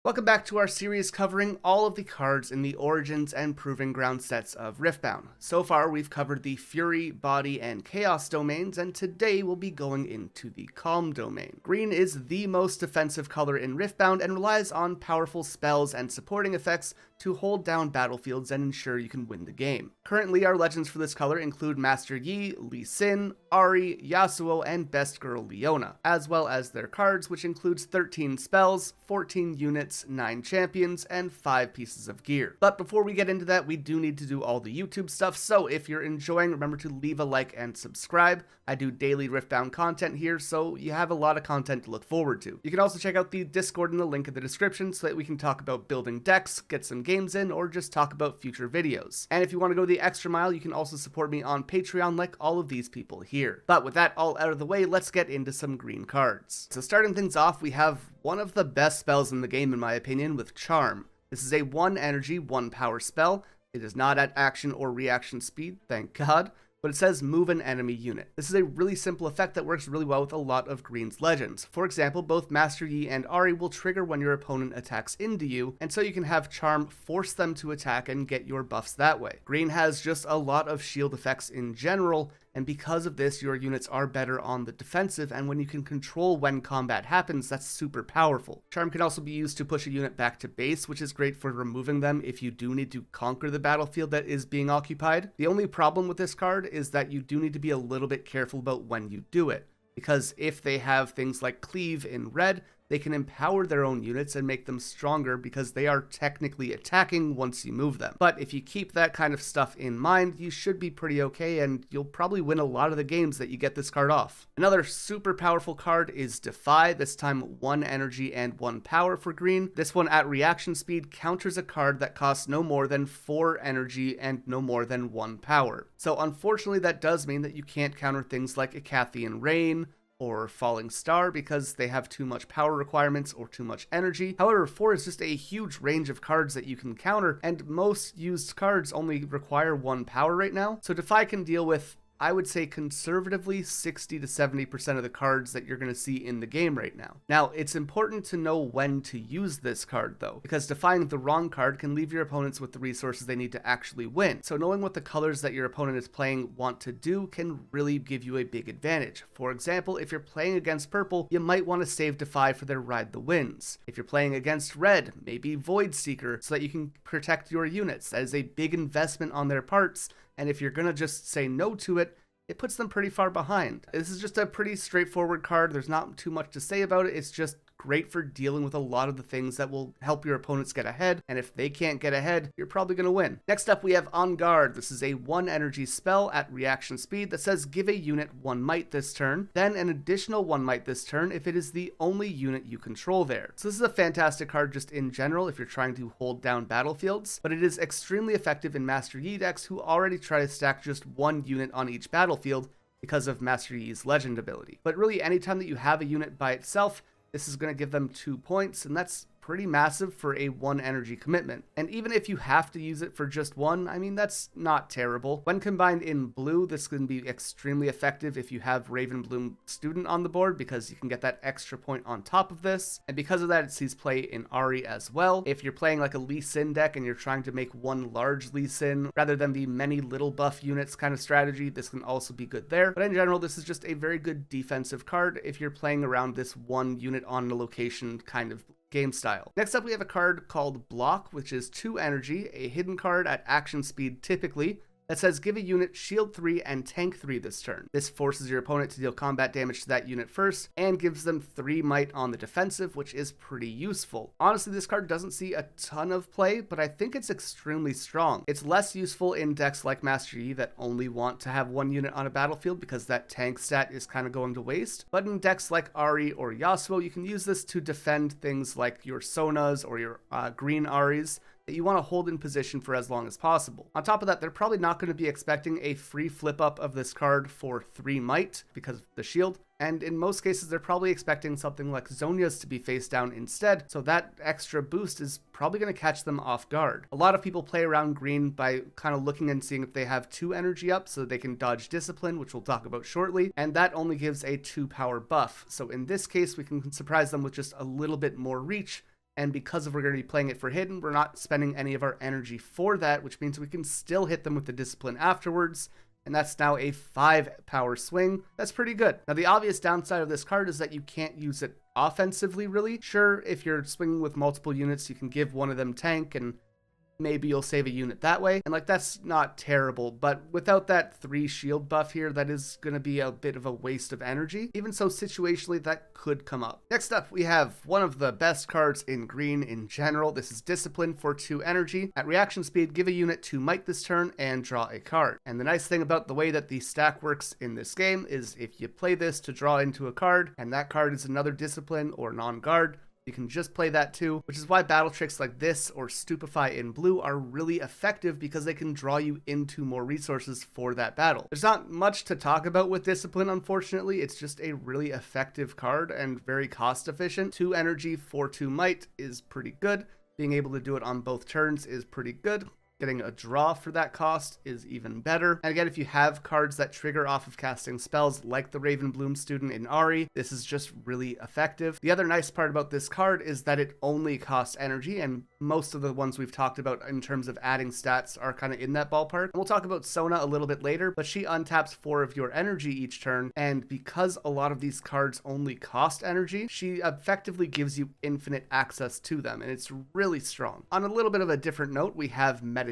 Welcome back to our series covering all of the cards in the Origins and Proving Ground sets of Riftbound. So far, we've covered the Fury, Body, and Chaos domains, and today we'll be going into the Calm domain. Green is the most defensive color in Riftbound and relies on powerful spells and supporting effects to hold down battlefields and ensure you can win the game. Currently, our legends for this color include Master Yi, Lee Sin, Ahri, Yasuo, and Best Girl Leona, as well as their cards, which includes 13 spells, 14 units, 9 champions, and 5 pieces of gear. But before we get into that, we do need to do all the YouTube stuff, so if you're enjoying, remember to leave a like and subscribe. I do daily Riftbound content here, so you have a lot of content to look forward to. You can also check out the Discord in the link in the description so that we can talk about building decks, get some games in, or just talk about future videos. And if you want to go the extra mile, you can also support me on Patreon like all of these people here. But with that all out of the way, let's get into some green cards. So starting things off, we have one of the best spells in the game in my opinion with Charm. This is a 1 energy, 1 power spell. It is not at action or reaction speed, thank God, but it says move an enemy unit. This is a really simple effect that works really well with a lot of Green's legends. For example, both Master Yi and Ahri will trigger when your opponent attacks into you, and so you can have Charm force them to attack and get your buffs that way. Green has just a lot of shield effects in general, and because of this, your units are better on the defensive, and when you can control when combat happens, that's super powerful. Charm can also be used to push a unit back to base, which is great for removing them if you do need to conquer the battlefield that is being occupied. The only problem with this card is that you do need to be a little bit careful about when you do it, because if they have things like Cleave in red, they can empower their own units and make them stronger because they are technically attacking once you move them. But if you keep that kind of stuff in mind, you should be pretty okay and you'll probably win a lot of the games that you get this card off. Another super powerful card is Defy, this time 1 energy and 1 power for green. This one at reaction speed counters a card that costs no more than 4 energy and no more than 1 power. So unfortunately that does mean that you can't counter things like Icathian Rain, or Falling Star because they have too much power requirements or too much energy. However, 4 is just a huge range of cards that you can counter, and most used cards only require 1 power right now. So Defy can deal with, I would say conservatively, 60 to 70% of the cards that you're going to see in the game right now. Now, it's important to know when to use this card though, because defying the wrong card can leave your opponents with the resources they need to actually win. So knowing what the colors that your opponent is playing want to do can really give you a big advantage. For example, if you're playing against purple, you might want to save Defy for their Ride the Winds. If you're playing against red, maybe Void Seeker so that you can protect your units. That is a big investment on their parts, and if you're gonna just say no to it, it puts them pretty far behind. This is just a pretty straightforward card. There's not too much to say about it. It's just great for dealing with a lot of the things that will help your opponents get ahead, and if they can't get ahead, you're probably going to win. Next up, we have On Guard. This is a 1 energy spell at reaction speed that says give a unit 1 might this turn, then an additional 1 might this turn if it is the only unit you control there. So this is a fantastic card just in general if you're trying to hold down battlefields, but it is extremely effective in Master Yi decks who already try to stack just 1 unit on each battlefield because of Master Yi's legend ability. But really, anytime that you have a unit by itself, this is going to give them 2 points, and that's pretty massive for a 1 energy commitment. And even if you have to use it for just 1, I mean, that's not terrible. When combined in blue, this can be extremely effective if you have Ravenbloom Student on the board because you can get that extra point on top of this. And because of that, it sees play in Ahri as well. If you're playing like a Lee Sin deck and you're trying to make 1 large Lee Sin rather than the many little buff units kind of strategy, this can also be good there. But in general, this is just a very good defensive card if you're playing around this 1 unit on a location kind of game style. Next up, we have a card called Block, which is 2 energy, a hidden card at action speed typically, that says give a unit shield 3 and tank 3 this turn. This forces your opponent to deal combat damage to that unit first and gives them 3 might on the defensive, which is pretty useful. Honestly, this card doesn't see a ton of play, but I think it's extremely strong. It's less useful in decks like Master Yi that only want to have 1 unit on a battlefield because that tank stat is kind of going to waste. But in decks like Ahri or Yasuo, you can use this to defend things like your Sonas or your green Ahris that you want to hold in position for as long as possible. On top of that, they're probably not going to be expecting a free flip up of this card for 3 might because of the shield, and in most cases they're probably expecting something like Zhonya's to be face down instead, so that extra boost is probably going to catch them off guard. A lot of people play around green by kind of looking and seeing if they have 2 energy up so they can dodge discipline, which we'll talk about shortly, and that only gives a 2 power buff. So in this case, we can surprise them with just a little bit more reach and because we're going to be playing it for hidden, we're not spending any of our energy for that, which means we can still hit them with the discipline afterwards. And that's now a 5 power swing. That's pretty good. Now, the obvious downside of this card is that you can't use it offensively, really. Sure, if you're swinging with multiple units, you can give one of them tank and maybe you'll save a unit that way. And like, that's not terrible, but without that 3 shield buff here, that is going to be a bit of a waste of energy. Even so, situationally, that could come up. Next up, we have one of the best cards in green in general. This is Discipline for 2 energy. At reaction speed, give a unit 2 might this turn and draw a card. And the nice thing about the way that the stack works in this game is if you play this to draw into a card, and that card is another discipline or non-guard, you can just play that too, which is why battle tricks like this or Stupefy in blue are really effective because they can draw you into more resources for that battle. There's not much to talk about with Discipline, unfortunately. It's just a really effective card and very cost efficient. 2 energy for 2 might is pretty good. Being able to do it on both turns is pretty good. Getting a draw for that cost is even better. And again, if you have cards that trigger off of casting spells like the Ravenbloom student in Ahri, this is just really effective. The other nice part about this card is that it only costs energy, and most of the ones we've talked about in terms of adding stats are kind of in that ballpark. And we'll talk about Sona a little bit later, but she untaps 4 of your energy each turn, and because a lot of these cards only cost energy, she effectively gives you infinite access to them, and it's really strong. On a little bit of a different note, we have Meditation.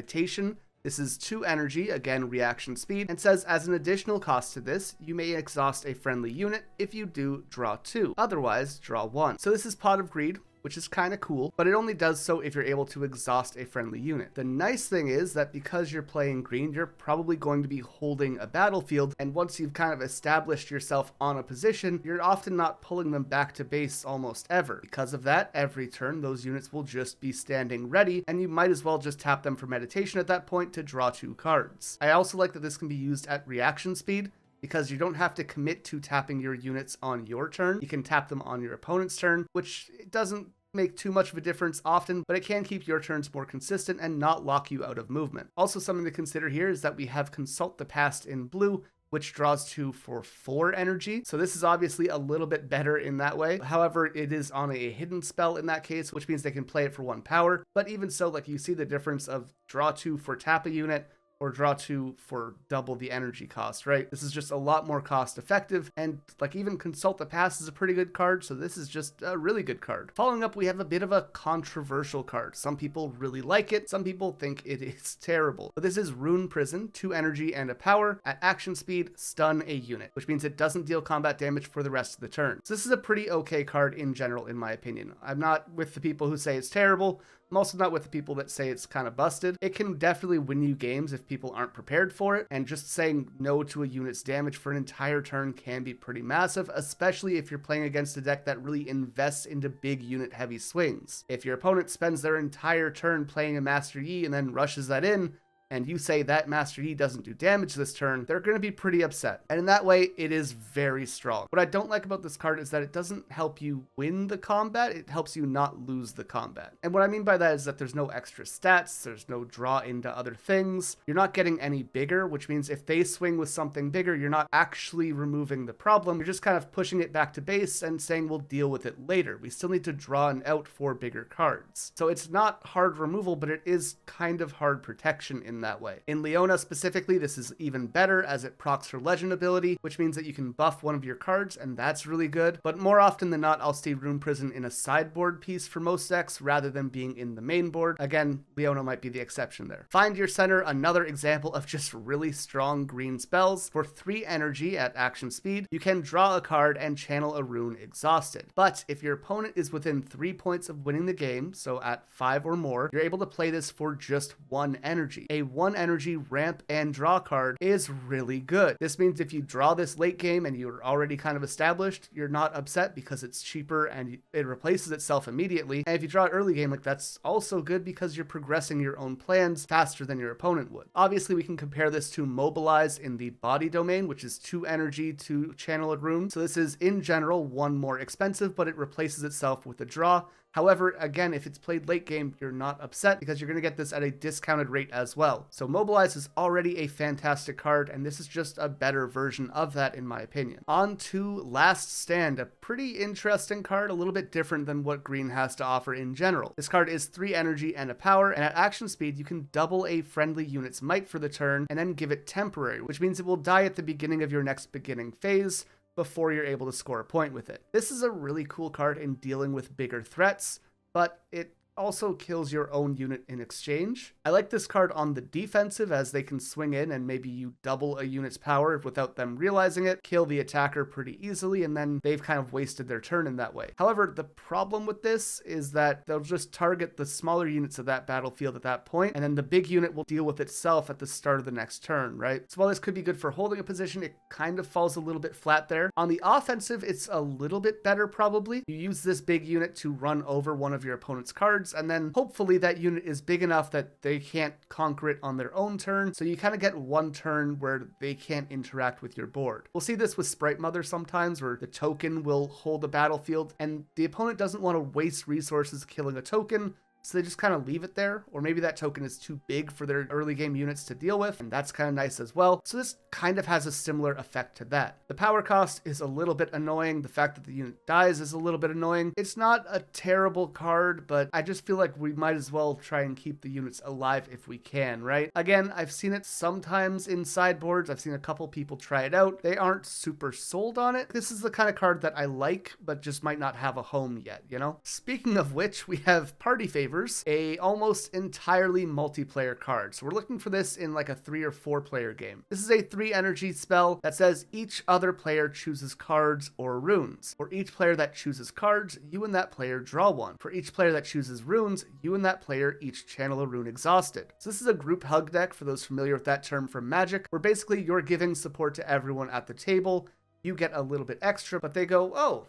This is 2 energy, again reaction speed, and says as an additional cost to this, you may exhaust a friendly unit. If you do, draw 2. Otherwise, draw 1. So this is Pot of Greed, which is kind of cool, but it only does so if you're able to exhaust a friendly unit. The nice thing is that because you're playing green, you're probably going to be holding a battlefield, and once you've kind of established yourself on a position, you're often not pulling them back to base almost ever. Because of that, every turn, those units will just be standing ready, and you might as well just tap them for meditation at that point to draw 2 cards. I also like that this can be used at reaction speed, because you don't have to commit to tapping your units on your turn. You can tap them on your opponent's turn, which doesn't make too much of a difference often, but it can keep your turns more consistent and not lock you out of movement. Also, something to consider here is that we have Consult the Past in blue, which draws 2 for 4 energy. So this is obviously a little bit better in that way. However, it is on a hidden spell in that case, which means they can play it for 1 power. But even so, like, you see the difference of draw 2 for tap a unit, or draw 2 for double the energy cost, right? This is just a lot more cost effective, and like even Consult the Past is a pretty good card, so this is just a really good card. Following up, we have a bit of a controversial card. Some people really like it, some people think it is terrible. But this is Rune Prison, 2 energy and a power. At action speed, stun a unit, which means it doesn't deal combat damage for the rest of the turn. So this is a pretty okay card in general, in my opinion. I'm not with the people who say it's terrible. I'm also not with the people that say it's kind of busted. It can definitely win you games if people aren't prepared for it, and just saying no to a unit's damage for an entire turn can be pretty massive, especially if you're playing against a deck that really invests into big unit heavy swings. If your opponent spends their entire turn playing a Master Yi and then rushes that in, and you say that Master Yi doesn't do damage this turn, they're going to be pretty upset. And in that way, it is very strong. What I don't like about this card is that it doesn't help you win the combat, it helps you not lose the combat. And what I mean by that is that there's no extra stats, there's no draw into other things, you're not getting any bigger, which means if they swing with something bigger, you're not actually removing the problem, you're just kind of pushing it back to base and saying we'll deal with it later. We still need to draw an out for bigger cards. So it's not hard removal, but it is kind of hard protection in that way. In Leona specifically, this is even better as it procs her legend ability, which means that you can buff one of your cards, and that's really good. But more often than not, I'll see Rune Prison in a sideboard piece for most decks rather than being in the main board. Again, Leona might be the exception there. Find Your Center, another example of just really strong green spells. For 3 energy at action speed, you can draw a card and channel a rune exhausted. But if your opponent is within 3 points of winning the game, so at 5 or more, you're able to play this for just 1 energy. A 1 energy ramp and draw card is really good. This means if you draw this late game and you're already kind of established, you're not upset because it's cheaper and it replaces itself immediately. And if you draw it early game, like, that's also good because you're progressing your own plans faster than your opponent would. Obviously, we can compare this to Mobilize in the body domain, which is 2 energy to channel a rune. So this is in general 1 more expensive, but it replaces itself with a draw. However, again, if it's played late game, you're not upset because you're going to get this at a discounted rate as well. So Mobilize is already a fantastic card, and this is just a better version of that in my opinion. On to Last Stand, a pretty interesting card, a little bit different than what green has to offer in general. This card is 3 energy and a power, and at action speed, you can double a friendly unit's might for the turn and then give it temporary, which means it will die at the beginning of your next beginning phase before you're able to score a point with it. This is a really cool card in dealing with bigger threats, but it also kills your own unit in exchange. I like this card on the defensive as they can swing in and maybe you double a unit's power without them realizing it, kill the attacker pretty easily, and then they've kind of wasted their turn in that way. However, the problem with this is that they'll just target the smaller units of that battlefield at that point, and then the big unit will deal with itself at the start of the next turn, right? So while this could be good for holding a position, it kind of falls a little bit flat there. On the offensive, it's a little bit better probably. You use this big unit to run over one of your opponent's cards, and then hopefully that unit is big enough that they can't conquer it on their own turn, so you kind of get one turn where they can't interact with your board. We'll see this with Sprite Mother sometimes, where the token will hold the battlefield, and the opponent doesn't want to waste resources killing a token, so they just kind of leave it there, or maybe that token is too big for their early game units to deal with, and that's kind of nice as well. So this kind of has a similar effect to that. The power cost is a little bit annoying. The fact that the unit dies is a little bit annoying. It's not a terrible card, but I just feel like we might as well try and keep the units alive if we can, right? Again, I've seen it sometimes in sideboards. I've seen a couple people try it out. They aren't super sold on it. This is the kind of card that I like, but just might not have a home yet, you know? Speaking of which, we have Party Favors, a almost entirely multiplayer card. So we're looking for this in like a 3 or 4 player game. This is a 3 energy spell that says each other player chooses cards or runes. For each player that chooses cards, you and that player draw one. For each player that chooses runes, you and that player each channel a rune exhausted. So this is a group hug deck for those familiar with that term from Magic, where basically you're giving support to everyone at the table. You get a little bit extra, but they go, oh,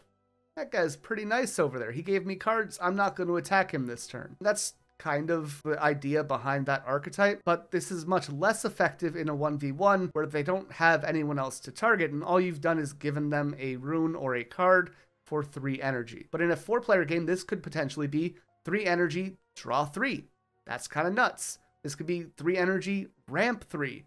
that guy's pretty nice over there. He gave me cards. I'm not going to attack him this turn. That's kind of the idea behind that archetype, but this is much less effective in a 1v1 where they don't have anyone else to target, and all you've done is given them a rune or a card for 3 energy. But in a 4-player game, this could potentially be 3 energy, draw 3. That's kind of nuts. This could be 3 energy, ramp 3.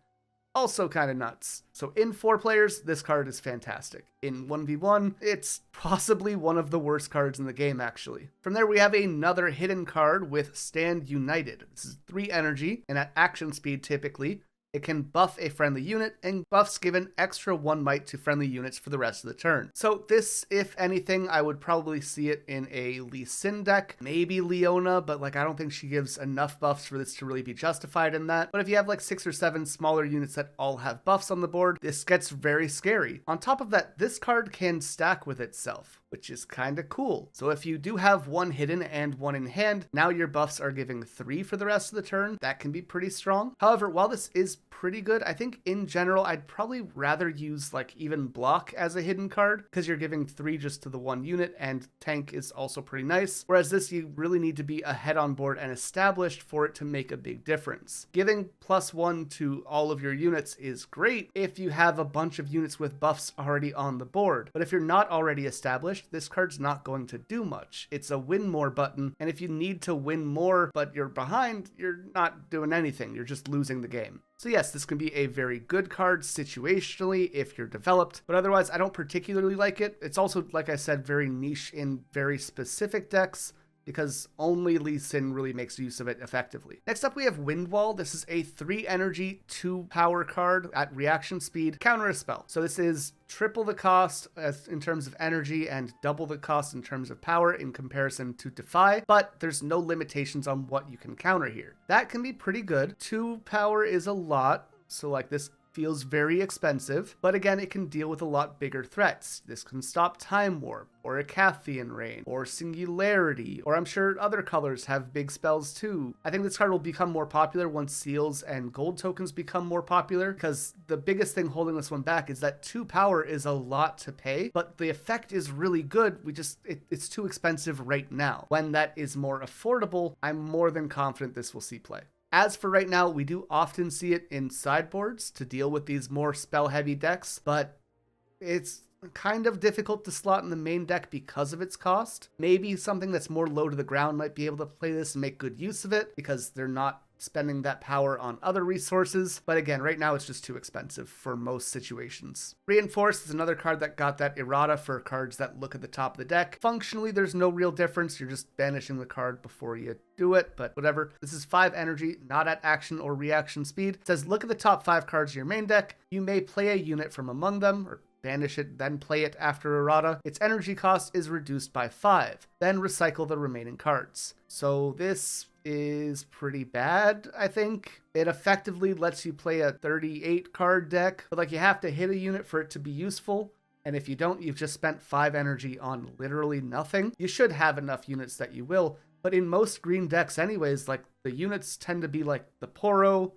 Also kind of nuts. So in 4 players, this card is fantastic. In 1v1, it's possibly one of the worst cards in the game, actually. From there, we have another hidden card with Stand United. This is 3 energy, and at action speed, typically, it can buff a friendly unit, and buffs give an extra 1 might to friendly units for the rest of the turn. So this, if anything, I would probably see it in a Lee Sin deck, maybe Leona, but like I don't think she gives enough buffs for this to really be justified in that. But if you have like 6 or 7 smaller units that all have buffs on the board, this gets very scary. On top of that, this card can stack with itself, which is kind of cool. So if you do have 1 hidden and 1 in hand, now your buffs are giving 3 for the rest of the turn. That can be pretty strong. However, while this is pretty good, I think in general, I'd probably rather use like even block as a hidden card because you're giving 3 just to the 1 unit, and tank is also pretty nice. Whereas this, you really need to be ahead on board and established for it to make a big difference. Giving +1 to all of your units is great if you have a bunch of units with buffs already on the board. But if you're not already established, this card's not going to do much. It's a win more button, and if you need to win more but you're behind, you're not doing anything. You're just losing the game. So yes, this can be a very good card situationally if you're developed, but otherwise I don't particularly like it. It's also, like I said, very niche in very specific decks, because only Lee Sin really makes use of it effectively. Next up, we have Windwall. This is a 3 energy, 2 power card at reaction speed, counter a spell. So this is triple the cost in terms of energy and double the cost in terms of power in comparison to Defy, but there's no limitations on what you can counter here. That can be pretty good. 2 power is a lot, so like this feels very expensive, but again, it can deal with a lot bigger threats. This can stop Time Warp, or a Cathian Rain, or Singularity, or I'm sure other colors have big spells too. I think this card will become more popular once seals and gold tokens become more popular, because the biggest thing holding this one back is that 2 power is a lot to pay, but the effect is really good. It's too expensive right now. When that is more affordable, I'm more than confident this will see play. As for right now, we do often see it in sideboards to deal with these more spell-heavy decks, but it's kind of difficult to slot in the main deck because of its cost. Maybe something that's more low to the ground might be able to play this and make good use of it because they're not spending that power on other resources. But again, right now it's just too expensive for most situations. Reinforce is another card that got that errata for cards that look at the top of the deck. Functionally, there's no real difference. You're just banishing the card before you do it, but whatever. This is 5 energy, not at action or reaction speed. It says look at the top 5 cards of your main deck. You may play a unit from among them, or banish it, then play it after errata. Its energy cost is reduced by 5. Then recycle the remaining cards. So this is pretty bad, I think. It effectively lets you play a 38 card deck, but like you have to hit a unit for it to be useful. And if you don't, you've just spent 5 energy on literally nothing. You should have enough units that you will, but in most green decks anyways, like the units tend to be like the Poro,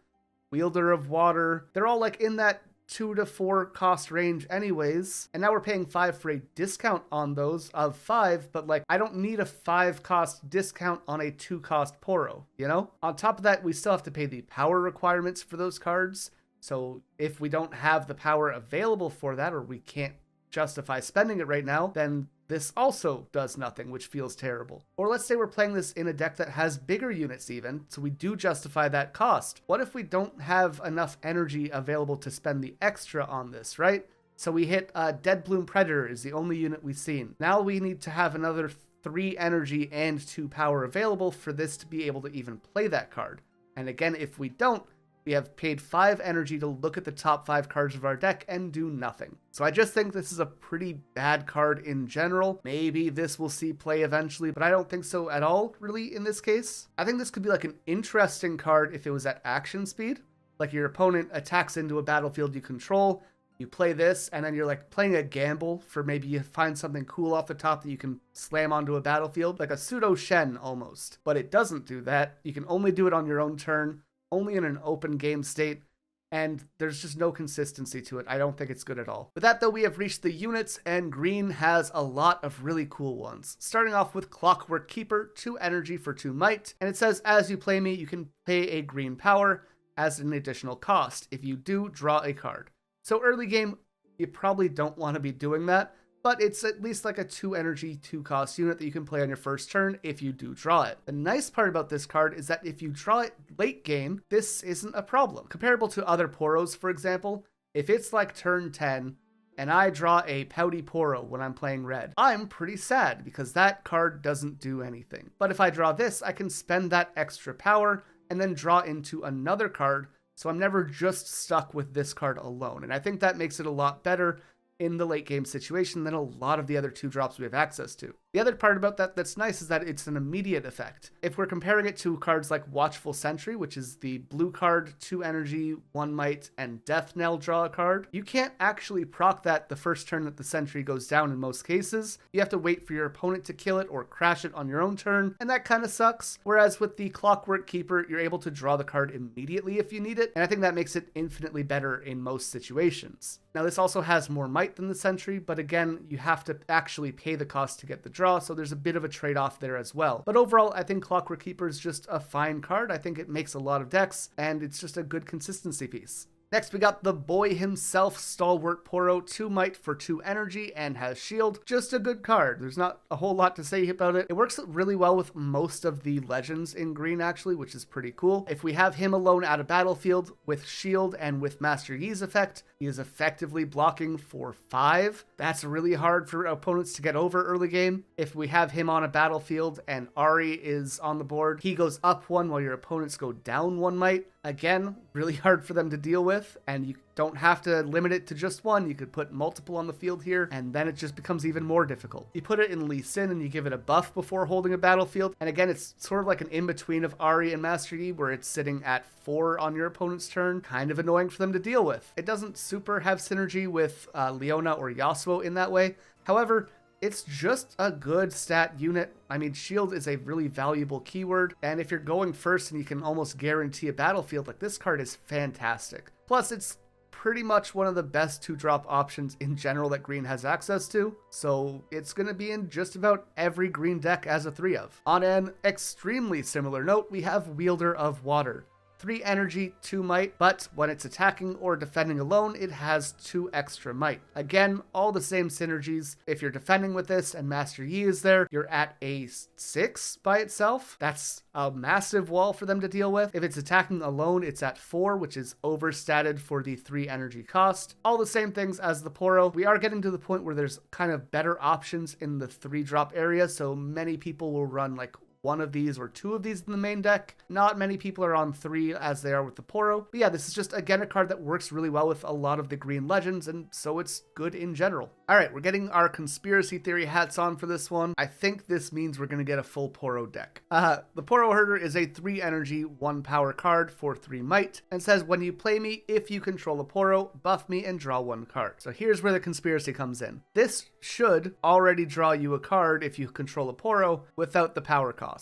Wielder of Water. They're all like in that 2 to 4 cost range anyways, and now we're paying 5 for a discount on those of 5, but like I don't need a 5 cost discount on a 2 cost Poro, you know? On top of that, we still have to pay the power requirements for those cards, so if we don't have the power available for that, or we can't justify spending it right now, then this also does nothing, which feels terrible. Or let's say we're playing this in a deck that has bigger units even, so we do justify that cost. What if we don't have enough energy available to spend the extra on this, right? So we hit Dead Bloom Predator is the only unit we've seen. Now we need to have another 3 energy and 2 power available for this to be able to even play that card. And again, if we don't, we have paid 5 energy to look at the top 5 cards of our deck and do nothing. So I just think this is a pretty bad card in general. Maybe this will see play eventually, but I don't think so at all, really, in this case. I think this could be like an interesting card if it was at action speed. Like your opponent attacks into a battlefield you control, you play this, and then you're like playing a gamble for maybe you find something cool off the top that you can slam onto a battlefield, like a pseudo Shen almost. But it doesn't do that. You can only do it on your own turn, only in an open game state, and there's just no consistency to it. I don't think it's good at all. With that though, we have reached the units, and green has a lot of really cool ones. Starting off with Clockwork Keeper, 2 energy for 2 might, and it says as you play me, you can pay a green power as an additional cost. If you do, draw a card. So early game, you probably don't want to be doing that, but it's at least like a 2 energy, 2 cost unit that you can play on your first turn if you do draw it. The nice part about this card is that if you draw it late game, this isn't a problem. Comparable to other Poros, for example, if it's like turn 10 and I draw a Pouty Poro when I'm playing red, I'm pretty sad because that card doesn't do anything. But if I draw this, I can spend that extra power and then draw into another card, so I'm never just stuck with this card alone. And I think that makes it a lot better in the late game situation than a lot of the other 2 drops we have access to. The other part about that that's nice is that it's an immediate effect. If we're comparing it to cards like Watchful Sentry, which is the blue card, 2 energy, 1 might, and Death Knell draw a card, you can't actually proc that the first turn that the sentry goes down in most cases. You have to wait for your opponent to kill it or crash it on your own turn, and that kind of sucks. Whereas with the Clockwork Keeper, you're able to draw the card immediately if you need it, and I think that makes it infinitely better in most situations. Now this also has more might than the sentry, but again, you have to actually pay the cost to get the draw, so there's a bit of a trade-off there as well. But overall, I think Clockwork Keeper is just a fine card. I think it makes a lot of decks, and it's just a good consistency piece. Next, we got the boy himself, Stalwart Poro, 2 might for 2 energy and has shield. Just a good card. There's not a whole lot to say about it. It works really well with most of the legends in green, actually, which is pretty cool. If we have him alone at a battlefield with shield and with Master Yi's effect, he is effectively blocking for 5. That's really hard for opponents to get over early game. If we have him on a battlefield and Ahri is on the board, he goes up 1 while your opponents go down 1 might. Again, really hard for them to deal with, and you don't have to limit it to just 1. You could put multiple on the field here, and then it just becomes even more difficult. You put it in Lee Sin and you give it a buff before holding a battlefield, and again, it's sort of like an in-between of Ahri and Master Yi, where it's sitting at 4 on your opponent's turn. Kind of annoying for them to deal with. It doesn't super have synergy with Leona or Yasuo in that way. However, it's just a good stat unit. I mean, shield is a really valuable keyword, and if you're going first and you can almost guarantee a battlefield, like this card is fantastic. Plus, it's pretty much one of the best 2-drop options in general that green has access to, so it's going to be in just about every green deck as a 3 of. On an extremely similar note, we have Wielder of Water. 3 energy, 2 might, but when it's attacking or defending alone, it has 2 extra might. Again, all the same synergies. If you're defending with this and Master Yi is there, you're at a 6 by itself. That's a massive wall for them to deal with. If it's attacking alone, it's at 4, which is overstated for the 3 energy cost. All the same things as the Poro. We are getting to the point where there's kind of better options in the 3 drop area, so many people will run like 1 of these or 2 of these in the main deck. Not many people are on 3 as they are with the Poro. But yeah, this is just, again, a card that works really well with a lot of the green legends, and so it's good in general. All right, we're getting our conspiracy theory hats on for this one. I think this means we're going to get a full Poro deck. The Poro Herder is a 3 energy, 1 power card for 3 might, and says when you play me, if you control a Poro, buff me and draw 1 card. So here's where the conspiracy comes in. This should already draw you a card if you control a Poro without the power cost.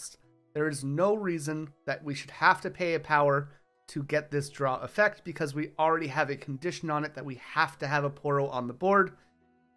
There is no reason that we should have to pay a power to get this draw effect because we already have a condition on it that we have to have a Poro on the board.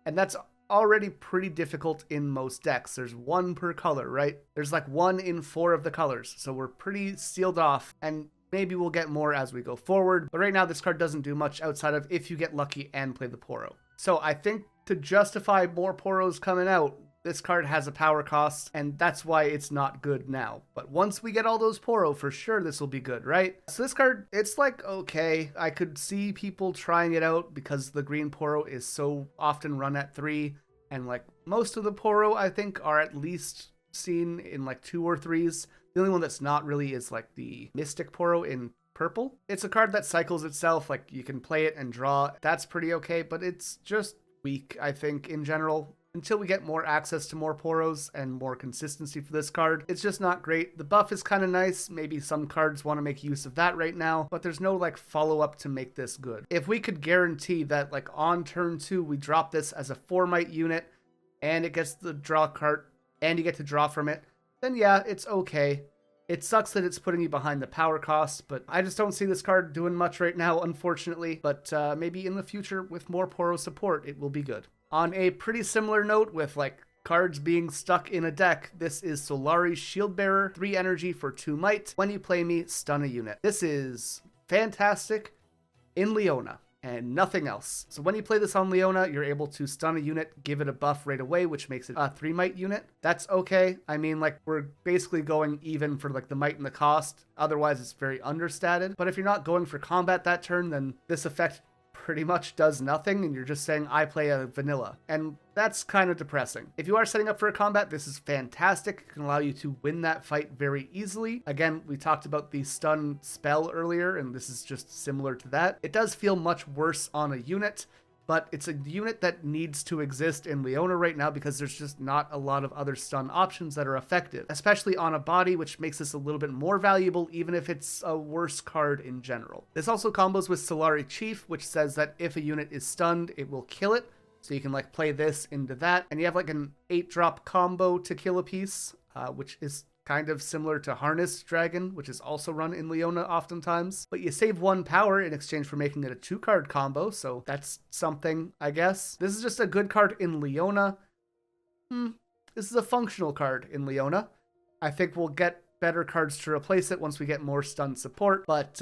And that's already pretty difficult in most decks. There's 1 per color, right? There's like 1 in 4 of the colors. So we're pretty sealed off, and maybe we'll get more as we go forward. But right now this card doesn't do much outside of if you get lucky and play the Poro. So I think to justify more Poros coming out, this card has a power cost, and that's why it's not good now. But once we get all those Poro, for sure this will be good, right? So this card, it's like, okay, I could see people trying it out because the green Poro is so often run at 3, and like most of the Poro, I think, are at least seen in like 2 or 3s. The only one that's not really is like the Mystic Poro in purple. It's a card that cycles itself, like you can play it and draw. That's pretty okay, but it's just weak, I think, in general. Until we get more access to more Poros and more consistency for this card, it's just not great. The buff is kind of nice. Maybe some cards want to make use of that right now, but there's no like follow-up to make this good. If we could guarantee that like on turn 2, we drop this as a 4 might unit and it gets the draw card and you get to draw from it, then yeah, it's okay. It sucks that it's putting you behind the power cost, but I just don't see this card doing much right now, unfortunately. But maybe in the future with more Poro support, it will be good. On a pretty similar note with like cards being stuck in a deck, this is Solari's Shieldbearer, 3 energy for 2 might. When you play me, stun a unit. This is fantastic in Leona and nothing else. So when you play this on Leona, you're able to stun a unit, give it a buff right away, which makes it a 3 might unit. That's okay. I mean, like, we're basically going even for like the might and the cost. Otherwise, it's very understated. But if you're not going for combat that turn, then this effect pretty much does nothing, and you're just saying, I play a vanilla. And that's kind of depressing. If you are setting up for a combat, this is fantastic. It can allow you to win that fight very easily. Again, we talked about the stun spell earlier, and this is just similar to that. It does feel much worse on a unit, but it's a unit that needs to exist in Leona right now because there's just not a lot of other stun options that are effective, especially on a body, which makes this a little bit more valuable, even if it's a worse card in general. This also combos with Solari Chief, which says that if a unit is stunned, it will kill it. So you can like play this into that, and you have like an 8-drop combo to kill a piece, which is kind of similar to Harness Dragon, which is also run in Leona oftentimes. But you save 1 power in exchange for making it a 2-card combo, so that's something, I guess. This is just a good card in Leona. This is a functional card in Leona. I think we'll get better cards to replace it once we get more stun support, but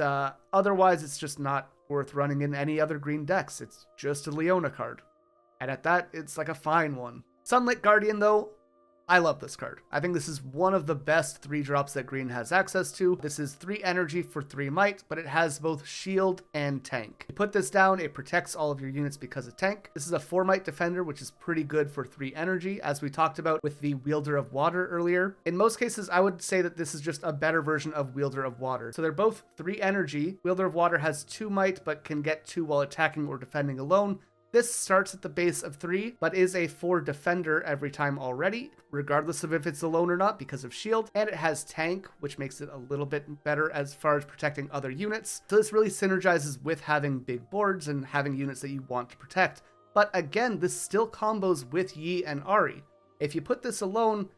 otherwise it's just not worth running in any other green decks. It's just a Leona card. And at that, it's like a fine one. Sunlit Guardian, though, I love this card. I think this is one of the best 3 drops that green has access to. This is 3 energy for 3 might, but it has both shield and tank. You put this down, it protects all of your units because of tank. This is a 4 might defender, which is pretty good for 3 energy, as we talked about with the Wielder of Water earlier. In most cases, I would say that this is just a better version of Wielder of Water. So they're both 3 energy. Wielder of Water has 2 might, but can get 2 while attacking or defending alone. This starts at the base of 3, but is a 4 defender every time already, regardless of if it's alone or not because of shield. And it has tank, which makes it a little bit better as far as protecting other units. So this really synergizes with having big boards and having units that you want to protect. But again, this still combos with Yi and Ahri. If you put this alone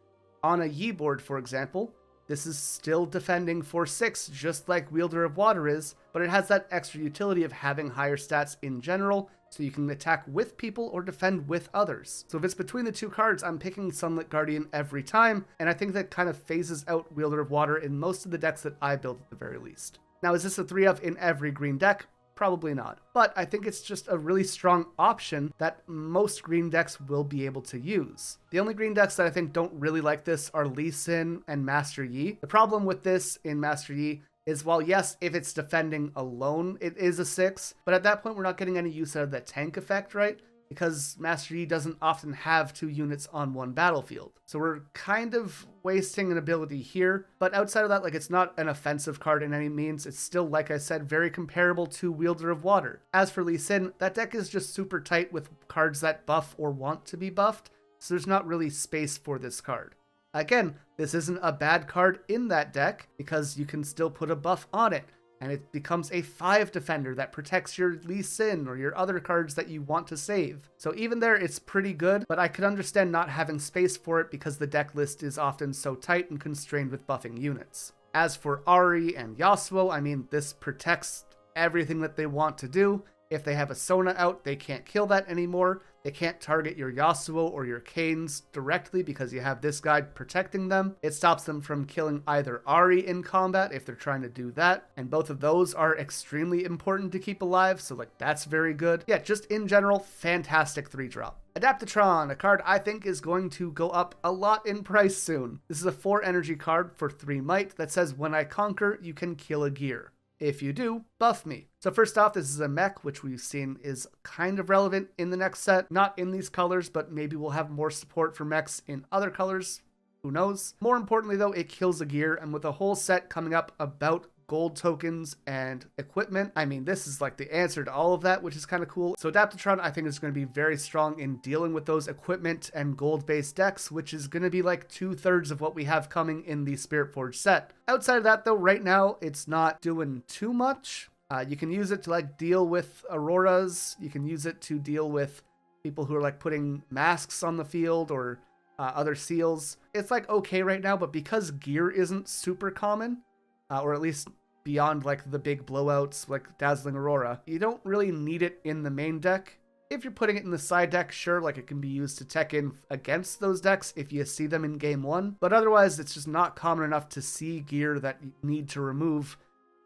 on a Yi board, for example, this is still defending for 6, just like Wielder of Water is, but it has that extra utility of having higher stats in general, so you can attack with people or defend with others. So if it's between the 2 cards, I'm picking Sunlit Guardian every time, and I think that kind of phases out Wielder of Water in most of the decks that I build at the very least. Now, is this a 3-of in every green deck? Probably not. But I think it's just a really strong option that most green decks will be able to use. The only green decks that I think don't really like this are Lee Sin and Master Yi. The problem with this in Master Yi is, while yes, if it's defending alone, it is a 6, but at that point we're not getting any use out of that tank effect, right? Because Master Yi doesn't often have 2 units on one battlefield. So we're kind of wasting an ability here, but outside of that, like, it's not an offensive card in any means. It's still, like I said, very comparable to Wielder of Water. As for Lee Sin, that deck is just super tight with cards that buff or want to be buffed, so there's not really space for this card. Again, this isn't a bad card in that deck because you can still put a buff on it, and it becomes a 5 defender that protects your Lee Sin or your other cards that you want to save. So even there, it's pretty good, but I could understand not having space for it because the deck list is often so tight and constrained with buffing units. As for Ahri and Yasuo, I mean, this protects everything that they want to do. If they have a Sona out, they can't kill that anymore. They can't target your Yasuo or your Kanes directly because you have this guy protecting them. It stops them from killing either Ahri in combat if they're trying to do that. And both of those are extremely important to keep alive, so like that's very good. Yeah, just in general, fantastic 3-drop. Adaptatron, a card I think is going to go up a lot in price soon. This is a 4 energy card for 3 might that says, when I conquer, you can kill a gear. If you do, buff me. So first off, this is a mech, which we've seen is kind of relevant in the next set. Not in these colors, but maybe we'll have more support for mechs in other colors. Who knows? More importantly though, it kills a gear, and with a whole set coming up about gold tokens and equipment, I mean, this is like the answer to all of that, which is kind of cool. So Adaptatron, I think, is going to be very strong in dealing with those equipment and gold-based decks, which is going to be like 2/3 of what we have coming in the Spirit Forge set. Outside of that, though, right now, it's not doing too much. You can use it to like deal with Auroras. You can use it to deal with people who are like putting masks on the field or other seals. It's like okay right now, but because gear isn't super common, or at least beyond like the big blowouts like Dazzling Aurora, you don't really need it in the main deck. If you're putting it in the side deck, sure, like it can be used to tech in against those decks if you see them in game 1, but otherwise it's just not common enough to see gear that you need to remove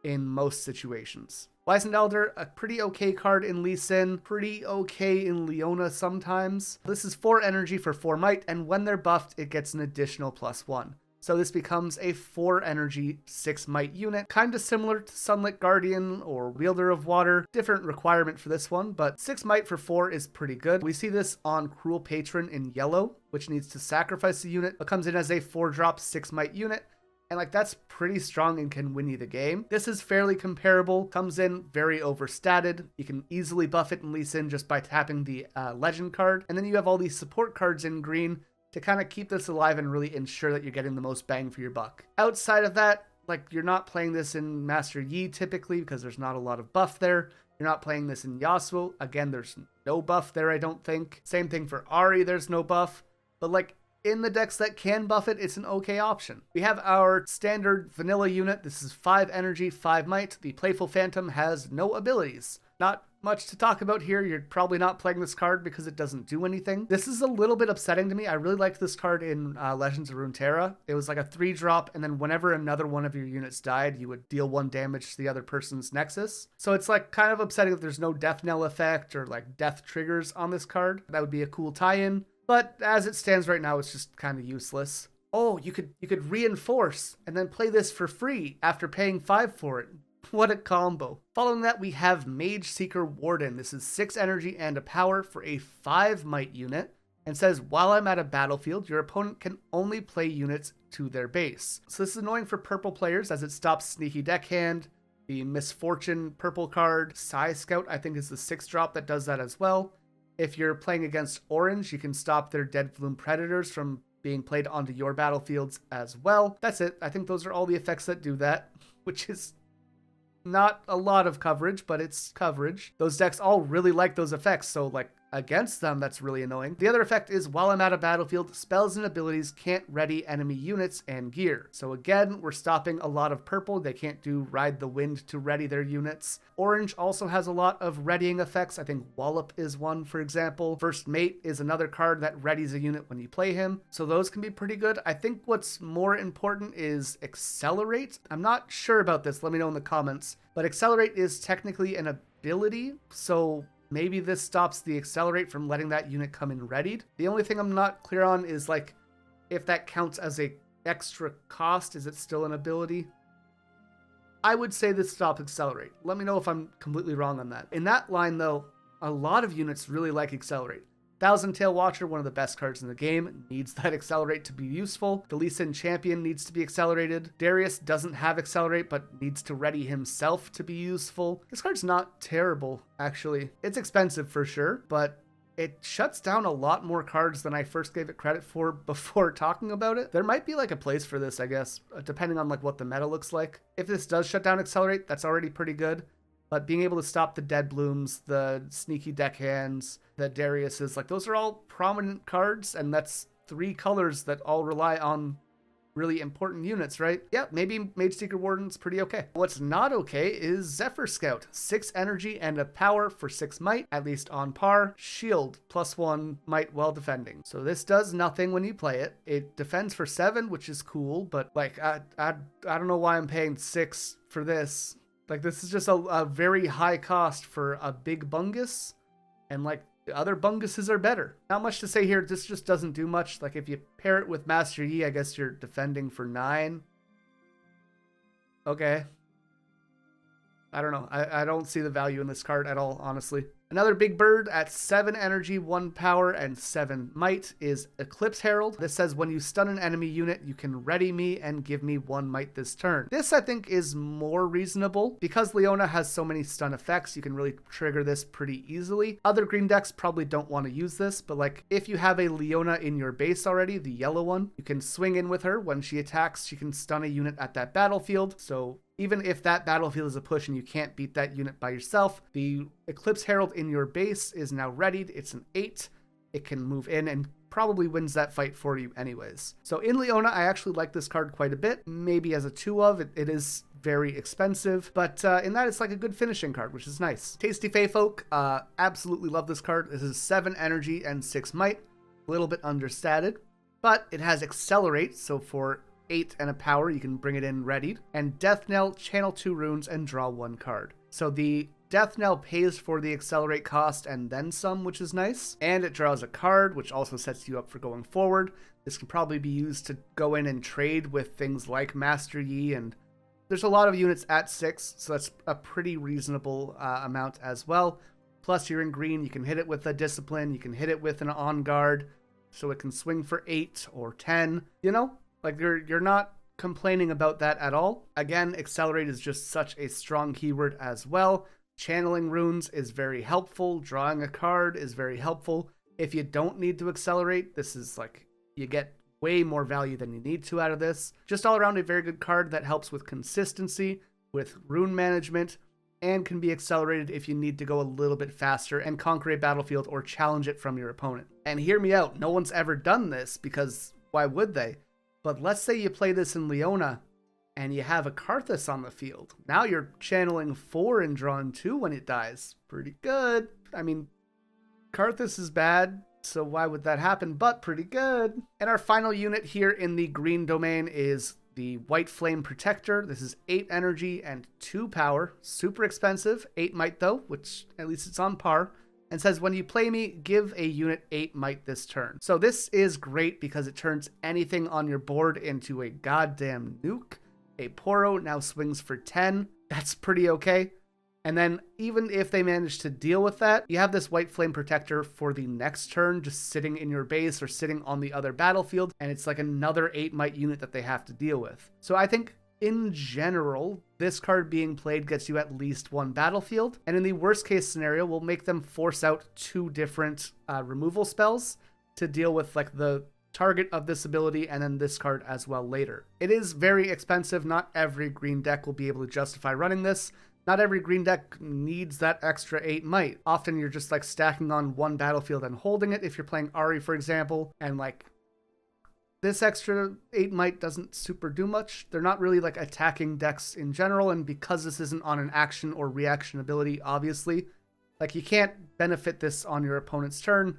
in most situations. Wizened Elder, a pretty okay card in Lee Sin, pretty okay in Leona sometimes. This is 4 energy for 4 might, and when they're buffed, it gets an additional +1. So this becomes a 4 energy, 6 might unit, kind of similar to Sunlit Guardian or Wielder of Water. Different requirement for this one, but 6 might for 4 is pretty good. We see this on Cruel Patron in yellow, which needs to sacrifice the unit, but comes in as a 4-drop, 6 might unit. And like that's pretty strong and can win you the game. This is fairly comparable, comes in very overstated. You can easily buff it in Lee Sin just by tapping the legend card. And then you have all these support cards in green to kind of keep this alive and really ensure that you're getting the most bang for your buck. Outside of that, like you're not playing this in Master Yi typically because there's not a lot of buff there. You're not playing this in Yasuo. Again, there's no buff there, I don't think. Same thing for Ahri, there's no buff. But like in the decks that can buff it, it's an okay option. We have our standard vanilla unit. This is 5 energy, 5 might. The Playful Phantom has no abilities. Not much to talk about here. You're probably not playing this card because it doesn't do anything. This is a little bit upsetting to me. I really liked this card in Legends of Runeterra. It was like a 3-drop, and then whenever another one of your units died, you would deal 1 damage to the other person's Nexus. So it's like kind of upsetting that there's no death knell effect or like death triggers on this card. That would be a cool tie-in. But as it stands right now, it's just kind of useless. Oh, you could reinforce and then play this for free after paying 5 for it. What a combo. Following that, we have Mage Seeker Warden. This is 6 energy and a power for a 5 might unit, and says, while I'm at a battlefield, your opponent can only play units to their base. So this is annoying for purple players as it stops Sneaky Deckhand, the Misfortune purple card. Psy Scout, I think, is the 6-drop that does that as well. If you're playing against orange, you can stop their Dead Flume Predators from being played onto your battlefields as well. That's it. I think those are all the effects that do that, which is not a lot of coverage, but it's coverage. Those decks all really like those effects, so like against them that's really annoying. The other effect is while I'm at a battlefield, spells and abilities can't ready enemy units and gear. So again, we're stopping a lot of purple. They can't do Ride the Wind to ready their units. Orange also has a lot of readying effects. I think Wallop is one, for example. First Mate is another card that readies a unit when you play him. So those can be pretty good. I think what's more important is Accelerate. I'm not sure about this. Let me know in the comments. But Accelerate is technically an ability, so maybe this stops the Accelerate from letting that unit come in readied. The only thing I'm not clear on is like if that counts as a extra cost. Is it still an ability? I would say this stops Accelerate. Let me know if I'm completely wrong on that. In that line though, a lot of units really like Accelerate. Thousand Tail Watcher, one of the best cards in the game, needs that Accelerate to be useful. The Lee Sin Champion needs to be accelerated. Darius doesn't have Accelerate, but needs to ready himself to be useful. This card's not terrible, actually. It's expensive for sure, but it shuts down a lot more cards than I first gave it credit for before talking about it. There might be like a place for this, I guess, depending on like what the meta looks like. If this does shut down Accelerate, that's already pretty good. But being able to stop the Dead Blooms, the Sneaky Deckhands, the Dariuses, like those are all prominent cards, and that's 3 colors that all rely on really important units, right? Yeah, maybe Mage Seeker Warden's pretty okay. What's not okay is Zephyr Scout. 6 energy and a power for 6 might, at least on par. Shield, +1 might while defending. So this does nothing when you play it. It defends for 7, which is cool, but like I don't know why I'm paying 6 for this. Like, this is just a very high cost for a big bungus, and like the other bunguses are better. Not much to say here. This just doesn't do much. Like, if you pair it with Master Yi, I guess you're defending for 9. Okay. I don't know. I don't see the value in this card at all, honestly. Another big bird at 7 energy, 1 power, and 7 might is Eclipse Herald. This says when you stun an enemy unit, you can ready me and give me 1 might this turn. This, I think, is more reasonable. Because Leona has so many stun effects, you can really trigger this pretty easily. Other green decks probably don't want to use this, but like if you have a Leona in your base already, the yellow one, you can swing in with her. When she attacks, she can stun a unit at that battlefield. So even if that battlefield is a push and you can't beat that unit by yourself, the Eclipse Herald in your base is now readied. It's an 8. It can move in and probably wins that fight for you anyways. So in Leona, I actually like this card quite a bit. Maybe as a 2 of, it is very expensive, but in that it's like a good finishing card, which is nice. Tasty Fae Folk, absolutely love this card. This is 7 energy and 6 might, a little bit understated, but it has Accelerate, so for 8 and a power, you can bring it in readied. And Death Knell, channel 2 runes, and draw 1 card. So the Death Knell pays for the Accelerate cost and then some, which is nice. And it draws a card, which also sets you up for going forward. This can probably be used to go in and trade with things like Master Yi, and there's a lot of units at 6, so that's a pretty reasonable amount as well. Plus, you're in green, you can hit it with a Discipline, you can hit it with an On Guard, so it can swing for 8 or 10, you know? Like, you're not complaining about that at all. Again, Accelerate is just such a strong keyword as well. Channeling runes is very helpful. Drawing a card is very helpful. If you don't need to Accelerate, this is like, you get way more value than you need to out of this. Just all around a very good card that helps with consistency, with rune management, and can be accelerated if you need to go a little bit faster and conquer a battlefield or challenge it from your opponent. And hear me out, no one's ever done this, because why would they? But let's say you play this in Leona and you have a Karthus on the field. Now you're channeling 4 and drawing 2 when it dies. Pretty good. I mean, Karthus is bad, so why would that happen? But pretty good. And our final unit here in the green domain is the White Flame Protector. This is 8 energy and 2 power. Super expensive. 8 might though, which at least it's on par. And says, when you play me, give a unit 8 might this turn. So this is great because it turns anything on your board into a goddamn nuke. A Poro now swings for 10. That's pretty okay. And then even if they manage to deal with that, you have this White Flame Protector for the next turn just sitting in your base or sitting on the other battlefield. And it's like another 8 might unit that they have to deal with. So I think in general, this card being played gets you at least 1 battlefield, and in the worst case scenario, we'll make them force out 2 different removal spells to deal with like the target of this ability and then this card as well later. It is very expensive. Not every green deck will be able to justify running this, Not every green deck needs that extra 8 might. Often you're just like stacking on one battlefield and holding it if you're playing Ahri, for example, and like this extra 8 might doesn't super do much. They're not really like attacking decks in general, and because this isn't on an action or reaction ability, obviously, like you can't benefit this on your opponent's turn.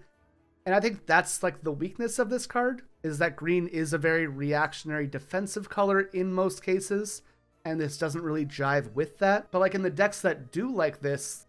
And I think that's like the weakness of this card, is that green is a very reactionary defensive color in most cases, and this doesn't really jive with that. But like in the decks that do like this,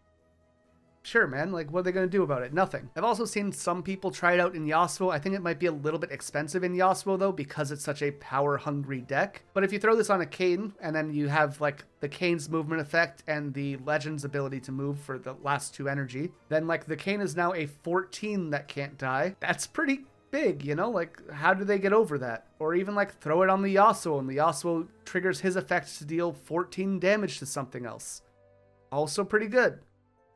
sure, man, like what are they going to do about it? Nothing. I've also seen some people try it out in Yasuo. I think it might be a little bit expensive in Yasuo though, because it's such a power-hungry deck. But if you throw this on a Kayn, and then you have like the Kayn's movement effect and the Legend's ability to move for the last 2 energy, then like the Kayn is now a 14 that can't die. That's pretty big, you know? Like, how do they get over that? Or even like throw it on the Yasuo, and the Yasuo triggers his effect to deal 14 damage to something else. Also pretty good.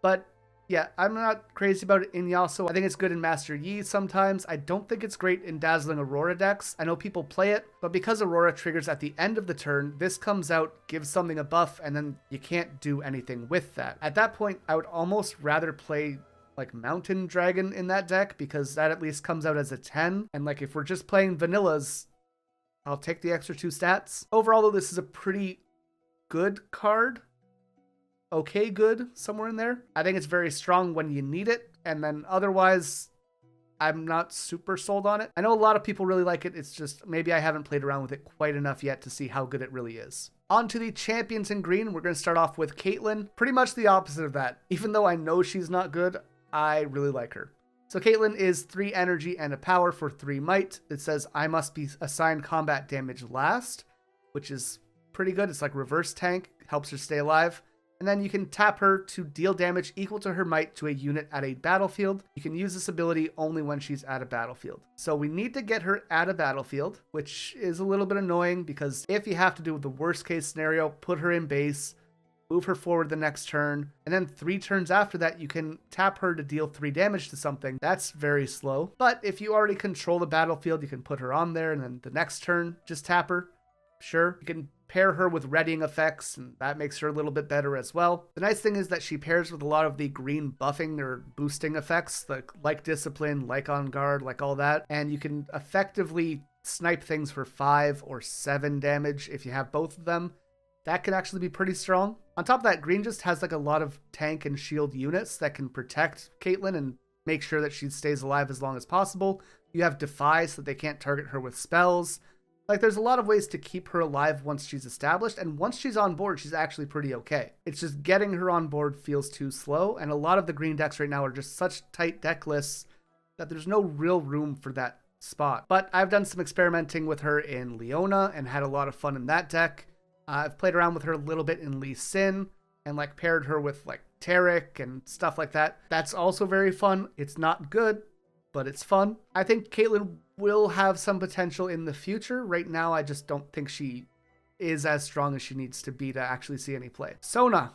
But yeah, I'm not crazy about it in Yasuo. I think it's good in Master Yi sometimes. I don't think it's great in Dazzling Aurora decks. I know people play it, but because Aurora triggers at the end of the turn, this comes out, gives something a buff, and then you can't do anything with that. At that point, I would almost rather play like Mountain Dragon in that deck, because that at least comes out as a 10. And like if we're just playing vanillas, I'll take the extra 2 stats. Overall though, this is a pretty good card. Okay good, somewhere in there. I think it's very strong when you need it, and then otherwise I'm not super sold on it. I know a lot of people really like it. It's just maybe I haven't played around with it quite enough yet to see how good it really is. On to the champions in green. We're going to start off with Caitlyn. Pretty much the opposite of that. Even though I know she's not good, I really like her. So Caitlyn is 3 energy and a power for 3 might. It says I must be assigned combat damage last, which is pretty good. It's like reverse tank, helps her stay alive. And then you can tap her to deal damage equal to her might to a unit at a battlefield. You can use this ability only when she's at a battlefield. So we need to get her at a battlefield, which is a little bit annoying, because if you have to do the worst case scenario, put her in base, move her forward the next turn, and then 3 turns after that, you can tap her to deal 3 damage to something. That's very slow. But if you already control the battlefield, you can put her on there, and then the next turn, just tap her. Sure, you can pair her with readying effects, and that makes her a little bit better as well. The nice thing is that she pairs with a lot of the green buffing or boosting effects, like Discipline, like On Guard, like all that, and you can effectively snipe things for 5 or 7 damage if you have both of them. That can actually be pretty strong. On top of that, green just has like a lot of tank and shield units that can protect Caitlyn and make sure that she stays alive as long as possible. You have Defy so that they can't target her with spells. Like, there's a lot of ways to keep her alive once she's established, and once she's on board, she's actually pretty okay. It's just getting her on board feels too slow, and a lot of the green decks right now are just such tight deck lists that there's no real room for that spot. But I've done some experimenting with her in Leona and had a lot of fun in that deck. I've played around with her a little bit in Lee Sin and like paired her with like Taric and stuff like that. That's also very fun. It's not good, but it's fun. I think Caitlyn will have some potential in the future. Right now, I just don't think she is as strong as she needs to be to actually see any play. Sona.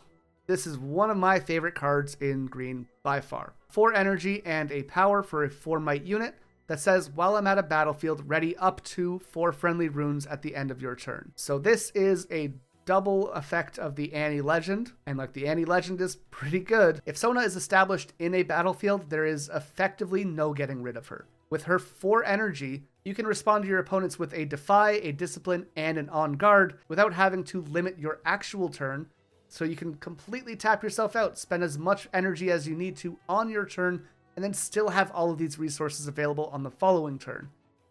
This is one of my favorite cards in green by far. 4 energy and a power for a 4 might unit that says, while I'm at a battlefield, ready up to 4 friendly runes at the end of your turn. So this is a double effect of the Annie Legend, and like the Annie Legend is pretty good. If Sona is established in a battlefield, there is effectively no getting rid of her. With her 4 energy, you can respond to your opponents with a Defy, a Discipline, and an On Guard without having to limit your actual turn, so you can completely tap yourself out, spend as much energy as you need to on your turn, and then still have all of these resources available on the following turn.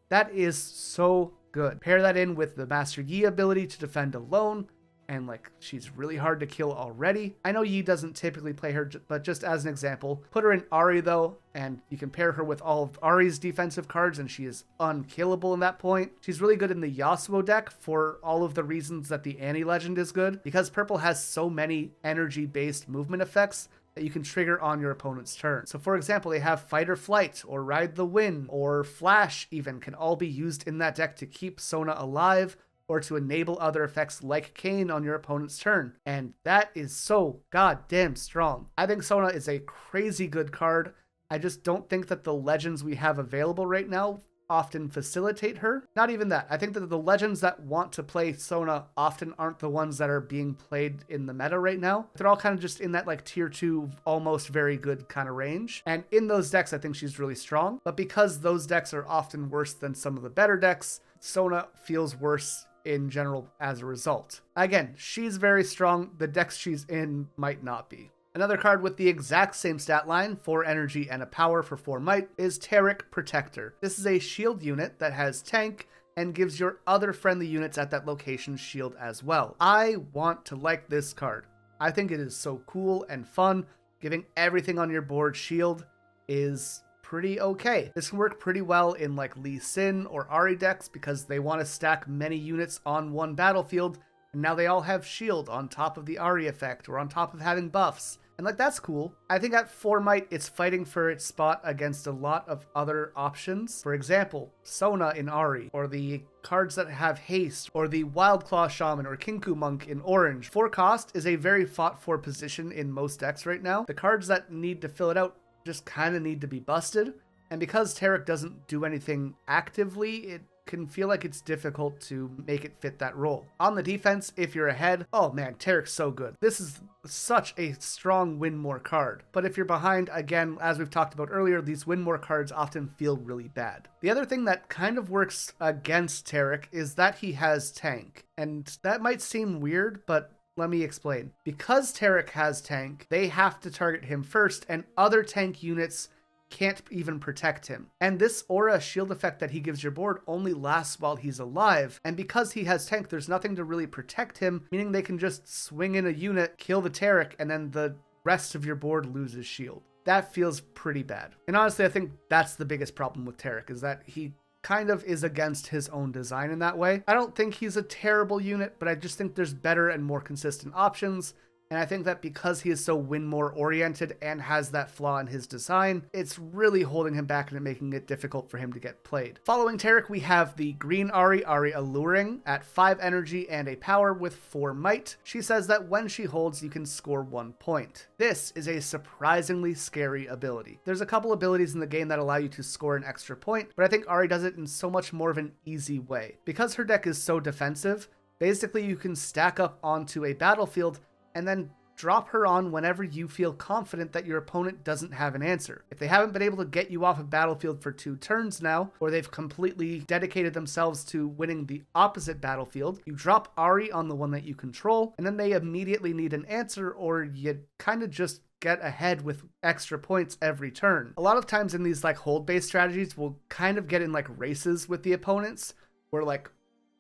That is so good. Pair that in with the Master Yi ability to defend alone, and like she's really hard to kill already. I know Yi doesn't typically play her, but just as an example, put her in Ahri though, and you can pair her with all of Ahri's defensive cards, and she is unkillable in that point. She's really good in the Yasuo deck for all of the reasons that the Annie Legend is good, because purple has so many energy-based movement effects that you can trigger on your opponent's turn. So for example, they have Fight or Flight, or Ride the Wind, or Flash even, can all be used in that deck to keep Sona alive, or to enable other effects like Kayn on your opponent's turn. And that is so goddamn strong. I think Sona is a crazy good card. I just don't think that the legends we have available right now often facilitate her. Not even that. I think that the legends that want to play Sona often aren't the ones that are being played in the meta right now. They're all kind of just in that like tier 2, almost very good kind of range. And in those decks, I think she's really strong. But because those decks are often worse than some of the better decks, Sona feels worse in general as a result. Again, she's very strong. The decks she's in might not be. Another card with the exact same stat line, 4 energy and a power for 4 might, is Taric Protector. This is a shield unit that has tank and gives your other friendly units at that location shield as well. I want to like this card. I think it is so cool and fun. Giving everything on your board shield is pretty okay. This can work pretty well in like Lee Sin or Ahri decks because they want to stack many units on one battlefield, and now they all have shield on top of the Ahri effect or on top of having buffs. And like, that's cool. I think at 4 might, it's fighting for its spot against a lot of other options. For example, Sona in Ahri, or the cards that have haste, or the Wildclaw Shaman or Kinku Monk in orange. 4 cost is a very fought for position in most decks right now. The cards that need to fill it out just kind of need to be busted. And because Taric doesn't do anything actively, it can feel like it's difficult to make it fit that role. On the defense, if you're ahead, oh man, Taric's so good. This is such a strong win more card. But if you're behind, again, as we've talked about earlier, these win more cards often feel really bad. The other thing that kind of works against Taric is that he has tank. And that might seem weird, but let me explain. Because Taric has tank, they have to target him first, and other tank units can't even protect him. And this aura shield effect that he gives your board only lasts while he's alive. And because he has tank, there's nothing to really protect him, meaning they can just swing in a unit, kill the Taric, and then the rest of your board loses shield. That feels pretty bad. And honestly, I think that's the biggest problem with Taric, is that he kind of is against his own design in that way. I don't think he's a terrible unit, but I just think there's better and more consistent options. And I think that because he is so win more oriented and has that flaw in his design, it's really holding him back and making it difficult for him to get played. Following Taric, we have the green Ahri, Ahri Alluring, at 5 energy and a power with 4 might. She says that when she holds, you can score 1 point. This is a surprisingly scary ability. There's a couple abilities in the game that allow you to score an extra point, but I think Ahri does it in so much more of an easy way. Because her deck is so defensive, basically you can stack up onto a battlefield and then drop her on whenever you feel confident that your opponent doesn't have an answer. If they haven't been able to get you off a battlefield for 2 turns now, or they've completely dedicated themselves to winning the opposite battlefield, you drop Ahri on the one that you control, and then they immediately need an answer, or you kind of just get ahead with extra points every turn. A lot of times in these like hold-based strategies, we'll kind of get in like races with the opponents, where like,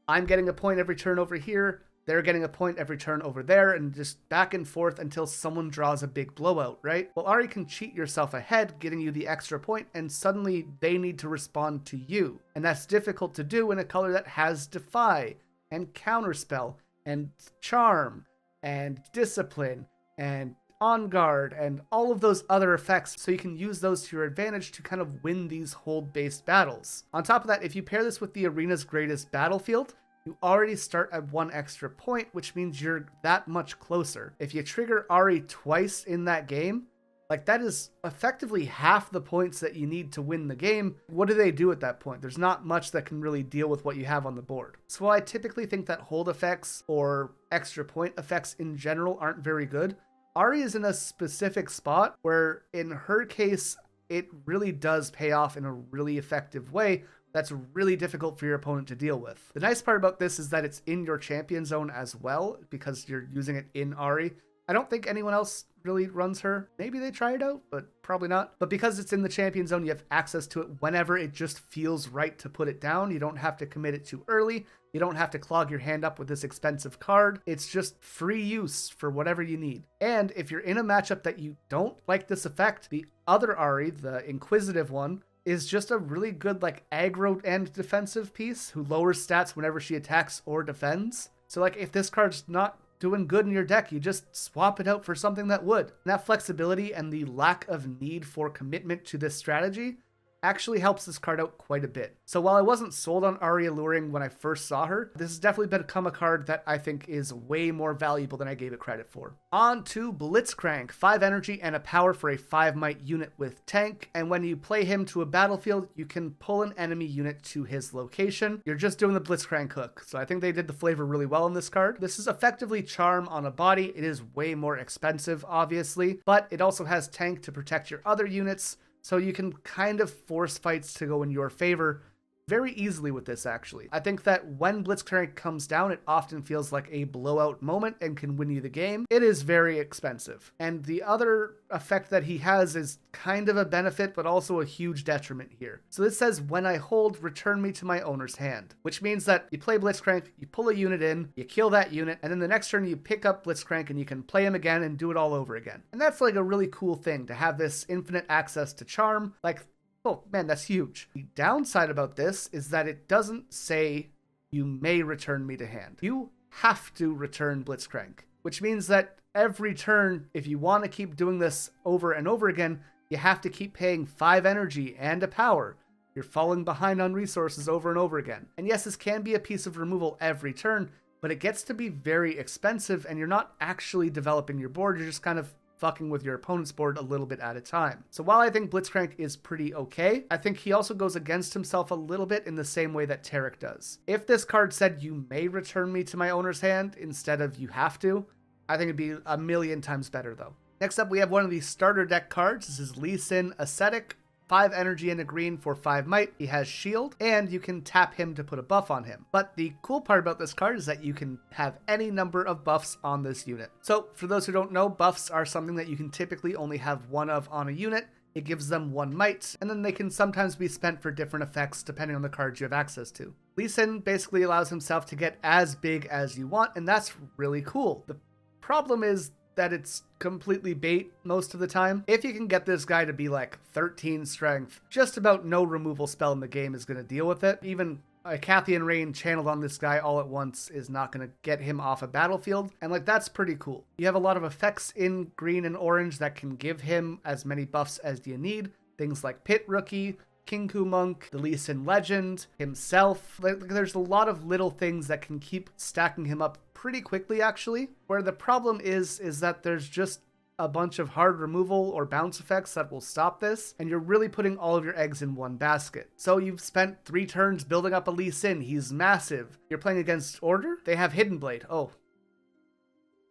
I'm getting a point every turn over here, they're getting a point every turn over there, and just back and forth until someone draws a big blowout, right? Well, Ahri can cheat yourself ahead, getting you the extra point, and suddenly they need to respond to you. And that's difficult to do in a color that has Defy, and Counterspell, and Charm, and Discipline, and On Guard, and all of those other effects, so you can use those to your advantage to kind of win these hold-based battles. On top of that, if you pair this with the arena's greatest battlefield, you already start at 1 extra point, which means you're that much closer. If you trigger Ahri twice in that game, like that is effectively half the points that you need to win the game. What do they do at that point? There's not much that can really deal with what you have on the board. So while I typically think that hold effects or extra point effects in general aren't very good, Ahri is in a specific spot where in her case, it really does pay off in a really effective way that's really difficult for your opponent to deal with. The nice part about this is that it's in your champion zone as well, because you're using it in Ahri. I don't think anyone else really runs her. Maybe they try it out, but probably not. But because it's in the champion zone, you have access to it whenever it just feels right to put it down. You don't have to commit it too early. You don't have to clog your hand up with this expensive card. It's just free use for whatever you need. And if you're in a matchup that you don't like this effect, the other Ahri, the Inquisitive one, is just a really good like aggro and defensive piece who lowers stats whenever she attacks or defends. So like if this card's not doing good in your deck, you just swap it out for something that would. And that flexibility and the lack of need for commitment to this strategy actually helps this card out quite a bit. So while I wasn't sold on Ahri Alluring when I first saw her, this has definitely become a card that I think is way more valuable than I gave it credit for. On to Blitzcrank, 5 energy and a power for a 5 might unit with tank, and when you play him to a battlefield, you can pull an enemy unit to his location. You're just doing the Blitzcrank hook, so I think they did the flavor really well in this card. This is effectively Charm on a body. It is way more expensive, obviously, but it also has tank to protect your other units, so you can kind of force fights to go in your favor very easily with this, actually. I think that when Blitzcrank comes down, it often feels like a blowout moment and can win you the game. It is very expensive. And the other effect that he has is kind of a benefit, but also a huge detriment here. So this says, when I hold, return me to my owner's hand, which means that you play Blitzcrank, you pull a unit in, you kill that unit, and then the next turn you pick up Blitzcrank and you can play him again and do it all over again. And that's like a really cool thing, to have this infinite access to charm. Like, oh man, that's huge. The downside about this is that it doesn't say you may return me to hand. You have to return Blitzcrank, which means that every turn, if you want to keep doing this over and over again, you have to keep paying 5 energy and a power. You're falling behind on resources over and over again. And yes, this can be a piece of removal every turn, but it gets to be very expensive and you're not actually developing your board. You're just kind of fucking with your opponent's board a little bit at a time. So while I think Blitzcrank is pretty okay, I think he also goes against himself a little bit in the same way that Taric does. If this card said you may return me to my owner's hand instead of you have to, I think it'd be a million times better though. Next up, we have one of the starter deck cards. This is Lee Sin Ascetic. 5 energy and a green for 5 might. He has shield, and you can tap him to put a buff on him. But the cool part about this card is that you can have any number of buffs on this unit. So for those who don't know, buffs are something that you can typically only have one of on a unit. It gives them 1 might, and then they can sometimes be spent for different effects depending on the cards you have access to. Lee Sin basically allows himself to get as big as you want, and that's really cool. The problem is that it's completely bait most of the time. If you can get this guy to be like 13 strength, just about no removal spell in the game is going to deal with it. Even a Cathian Rain channeled on this guy all at once is not going to get him off a battlefield, and like that's pretty cool. You have a lot of effects in green and orange that can give him as many buffs as you need. Things like Pit Rookie, Kinku Monk, the Lee Sin Legend, himself. There's a lot of little things that can keep stacking him up pretty quickly, actually. Where the problem is that there's just a bunch of hard removal or bounce effects that will stop this, and you're really putting all of your eggs in one basket. So you've spent 3 turns building up a Lee Sin. He's massive. You're playing against Order? They have Hidden Blade. Oh.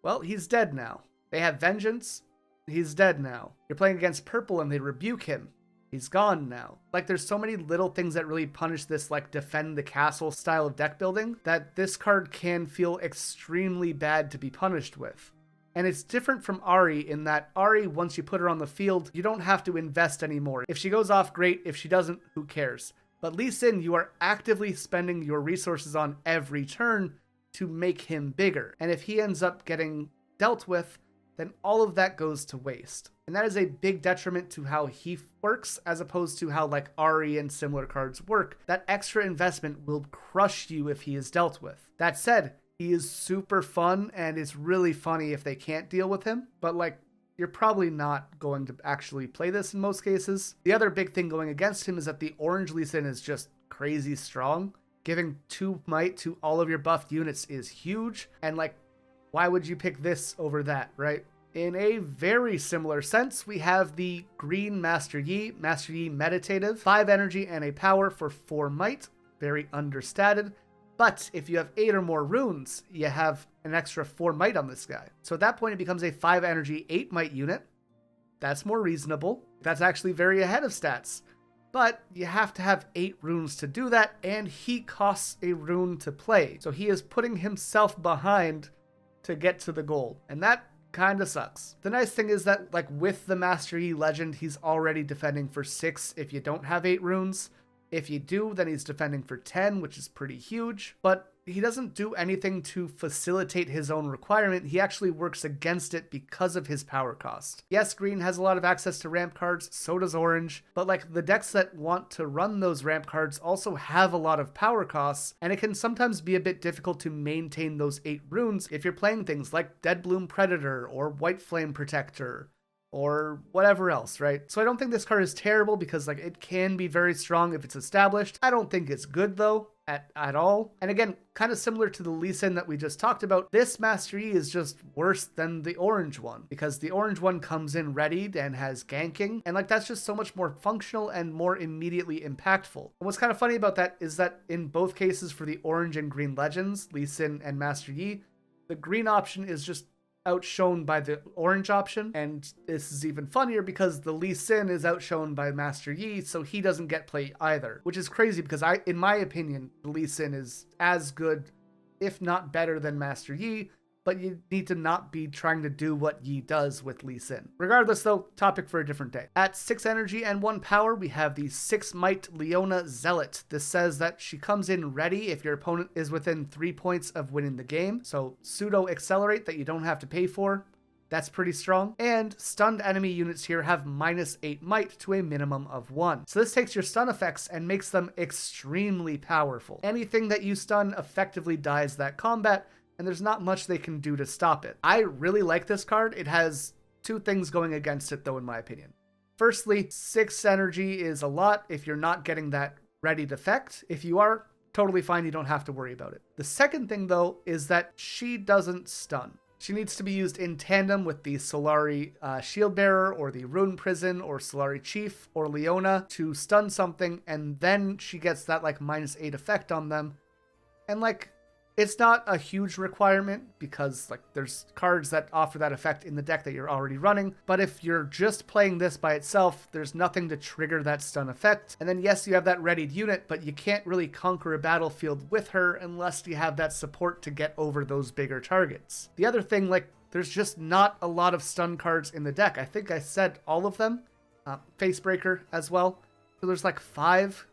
Well, he's dead now. They have Vengeance. He's dead now. You're playing against Purple and they rebuke him. He's gone now. Like, there's so many little things that really punish this, like, defend the castle style of deck building, that this card can feel extremely bad to be punished with. And it's different from Ahri in that Ahri, once you put her on the field, you don't have to invest anymore. If she goes off, great. If she doesn't, who cares? But Lee Sin, you are actively spending your resources on every turn to make him bigger. And if he ends up getting dealt with, then all of that goes to waste. And that is a big detriment to how he works, as opposed to how like Ahri and similar cards work. That extra investment will crush you if he is dealt with. That said, he is super fun, and it's really funny if they can't deal with him, but like, you're probably not going to actually play this in most cases. The other big thing going against him is that the orange Lee Sin is just crazy strong. Giving 2 might to all of your buffed units is huge, and like, why would you pick this over that, right? In a very similar sense, we have the green Master Yi Meditative, 5 energy and a power for 4 might, very understated. But if you have 8 or more runes, you have an extra 4 might on this guy. So at that point, it becomes a 5 energy, 8 might unit. That's more reasonable. That's actually very ahead of stats. But you have to have 8 runes to do that, and he costs a rune to play. So he is putting himself behind to get to the goal. And that kind of sucks. The nice thing is that, like, with the Master Yi Legend, he's already defending for 6 if you don't have 8 runes. If you do, then he's defending for 10, which is pretty huge. But he doesn't do anything to facilitate his own requirement. He actually works against it because of his power cost. Yes, green has a lot of access to ramp cards, so does orange. But like, the decks that want to run those ramp cards also have a lot of power costs, and it can sometimes be a bit difficult to maintain those 8 runes if you're playing things like Deadbloom Predator or White Flame Protector or whatever else, right? So I don't think this card is terrible because like it can be very strong if it's established. I don't think it's good though at all. And again, kind of similar to the Lee Sin that we just talked about, this Master Yi is just worse than the orange one because the orange one comes in readied and has ganking, and like that's just so much more functional and more immediately impactful. And what's kind of funny about that is that in both cases for the orange and green legends, Lee Sin and Master Yi, the green option is just outshone by the orange option, and this is even funnier because the Lee Sin is outshone by Master Yi, so he doesn't get play either, which is crazy because in my opinion, the Lee Sin is as good, if not better than Master Yi, but you need to not be trying to do what Yi does with Lee Sin. Regardless though, topic for a different day. At 6 energy and 1 power, we have the 6 might Leona Zealot. This says that she comes in ready if your opponent is within 3 points of winning the game. So pseudo accelerate that you don't have to pay for. That's pretty strong. And stunned enemy units here have -8 might to a minimum of 1. So this takes your stun effects and makes them extremely powerful. Anything that you stun effectively dies that combat, and there's not much they can do to stop it. I really like this card. It has 2 things going against it though, in my opinion. Firstly, 6 energy is a lot if you're not getting that readied effect. If you are, totally fine, you don't have to worry about it. The second thing though is that she doesn't stun. She needs to be used in tandem with the Solari Shield Bearer or the Rune Prison or Solari Chief or Leona to stun something, and then she gets that like -8 effect on them. And like, it's not a huge requirement because like there's cards that offer that effect in the deck that you're already running. But if you're just playing this by itself, there's nothing to trigger that stun effect. And then yes, you have that readied unit, but you can't really conquer a battlefield with her unless you have that support to get over those bigger targets. The other thing, like there's just not a lot of stun cards in the deck. I think I said all of them. Facebreaker as well. So there's like 5,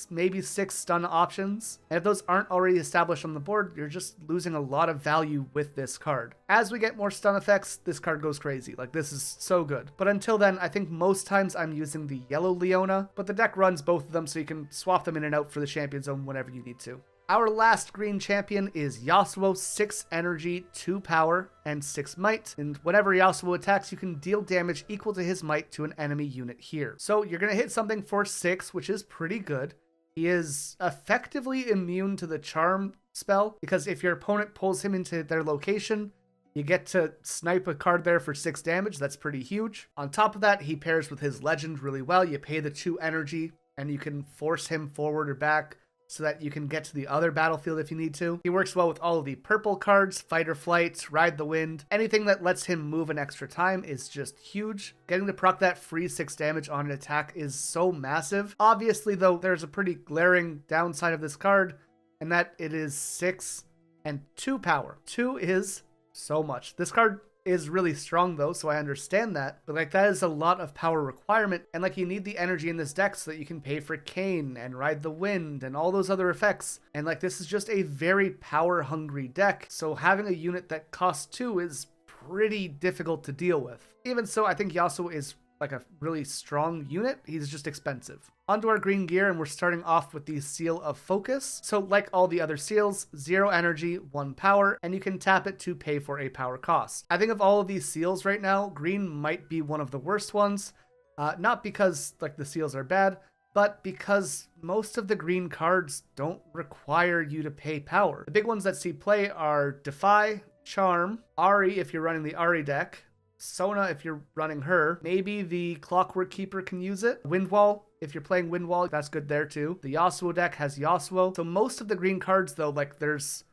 maybe 6 stun options. And if those aren't already established on the board, you're just losing a lot of value with this card. As we get more stun effects, this card goes crazy. Like, this is so good. But until then, I think most times I'm using the yellow Leona, but the deck runs both of them so you can swap them in and out for the champion zone whenever you need to. Our last green champion is Yasuo, 6 energy, 2 power, and 6 might. And whenever Yasuo attacks, you can deal damage equal to his might to an enemy unit here. So you're going to hit something for 6, which is pretty good. He is effectively immune to the charm spell, because if your opponent pulls him into their location, you get to snipe a card there for 6 damage. That's pretty huge. On top of that, he pairs with his legend really well. You pay the 2 energy, and you can force him forward or back, so that you can get to the other battlefield if you need to. He works well with all of the purple cards, Fight or Flight, Ride the Wind. Anything that lets him move an extra time is just huge. Getting to proc that free 6 damage on an attack is so massive. Obviously, though, there's a pretty glaring downside of this card, and that it is 6 and 2 power. 2 is so much. This card is really strong though, so I understand that, but like that is a lot of power requirement, and like you need the energy in this deck so that you can pay for Kane and Ride the Wind and all those other effects, and like this is just a very power hungry deck, so having a unit that costs 2 is pretty difficult to deal with. Even so, I think Yasuo is like a really strong unit. He's just expensive. Onto our green gear, and we're starting off with the Seal of Focus. So like all the other seals, 0 energy, 1 power, and you can tap it to pay for a power cost. I think of all of these seals right now, green might be one of the worst ones. Not because like the seals are bad, but because most of the green cards don't require you to pay power. The big ones that see play are Defy, Charm, Ahri if you're running the Ahri deck, Sona if you're running her, maybe the Clockwork Keeper can use it, Windwall if you're playing Windwall, that's good there too. The Yasuo deck has Yasuo. So most of the green cards though, like there's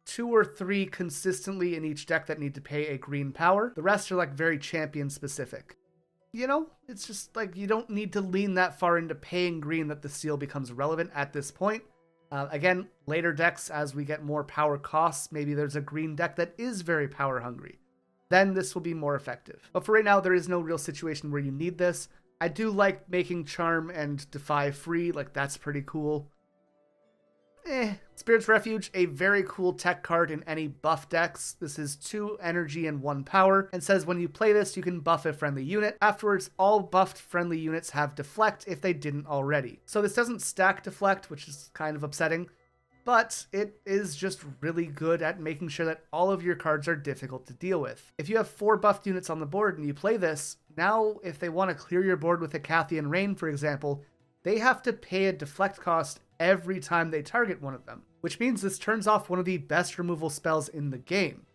2 or 3 consistently in each deck that need to pay a green power. The rest are like very champion specific. You know, it's just like you don't need to lean that far into paying green that the seal becomes relevant at this point. Again, later decks, as we get more power costs, maybe there's a green deck that is very power hungry. Then this will be more effective. But for right now, there is no real situation where you need this. I do like making Charm and Defy free, like that's pretty cool. Spirit's Refuge, a very cool tech card in any buff decks. This is 2 energy and 1 power, and says when you play this, you can buff a friendly unit. Afterwards, all buffed friendly units have Deflect if they didn't already. So this doesn't stack Deflect, which is kind of upsetting. but it is just really good at making sure that all of your cards are difficult to deal with. If you have 4 buffed units on the board and you play this, now if they want to clear your board with a Cathian Rain, for example, they have to pay a deflect cost every time they target one of them, which means this turns off one of the best removal spells in the game.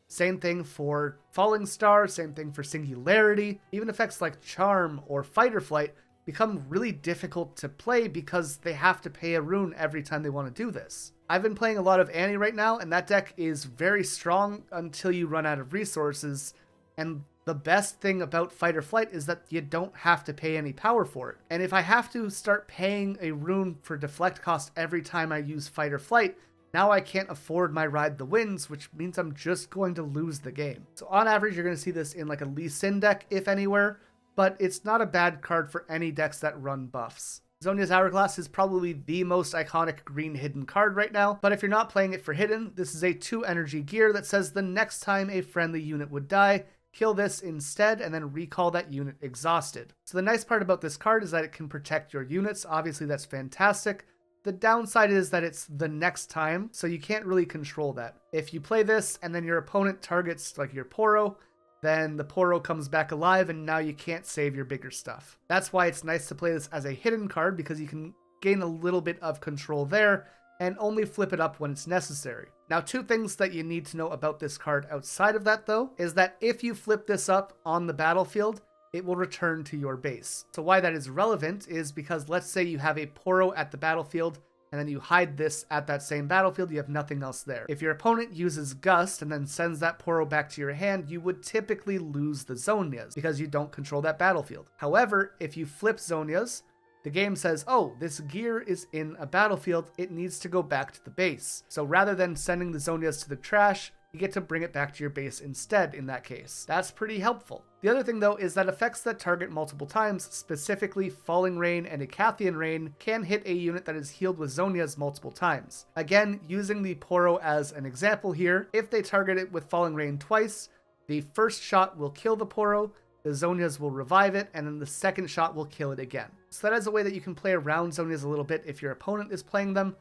Same thing for Falling Star, same thing for Singularity. Even effects like Charm or Fight or Flight become really difficult to play because they have to pay a rune every time they want to do this. I've been playing a lot of Ahri right now, and that deck is very strong until you run out of resources, and the best thing about Fight or Flight is that you don't have to pay any power for it. And if I have to start paying a rune for deflect cost every time I use Fight or Flight, now I can't afford my Ride the Winds, which means I'm just going to lose the game. So on average, you're going to see this in like a Lee Sin deck, if anywhere, but it's not a bad card for any decks that run buffs. Zhonya's Hourglass is probably the most iconic green hidden card right now, but if you're not playing it for hidden, this is a 2 energy gear that says the next time a friendly unit would die, kill this instead and then recall that unit exhausted. So the nice part about this card is that it can protect your units. Obviously that's fantastic. The downside is that it's the next time, so you can't really control that. If you play this and then your opponent targets like your Poro, then the Poro comes back alive and now you can't save your bigger stuff. That's why it's nice to play this as a hidden card, because you can gain a little bit of control there and only flip it up when it's necessary. Now, 2 things that you need to know about this card outside of that though, is that if you flip this up on the battlefield, it will return to your base. So why that is relevant is because let's say you have a Poro at the battlefield and then you hide this at that same battlefield, you have nothing else there. If your opponent uses Gust and then sends that Poro back to your hand, you would typically lose the Zhonyas because you don't control that battlefield. However, if you flip Zhonyas, the game says, oh, this gear is in a battlefield, it needs to go back to the base. So rather than sending the Zhonyas to the trash, you get to bring it back to your base instead in that case. That's pretty helpful. The other thing though is that effects that target multiple times, specifically Falling Rain and a Cathian Rain, can hit a unit that is healed with Zhonyas multiple times. Again, using the Poro as an example here, if they target it with Falling Rain twice, the first shot will kill the Poro, the Zhonyas will revive it, and then the second shot will kill it again. So that is a way that you can play around Zhonyas a little bit if your opponent is playing them,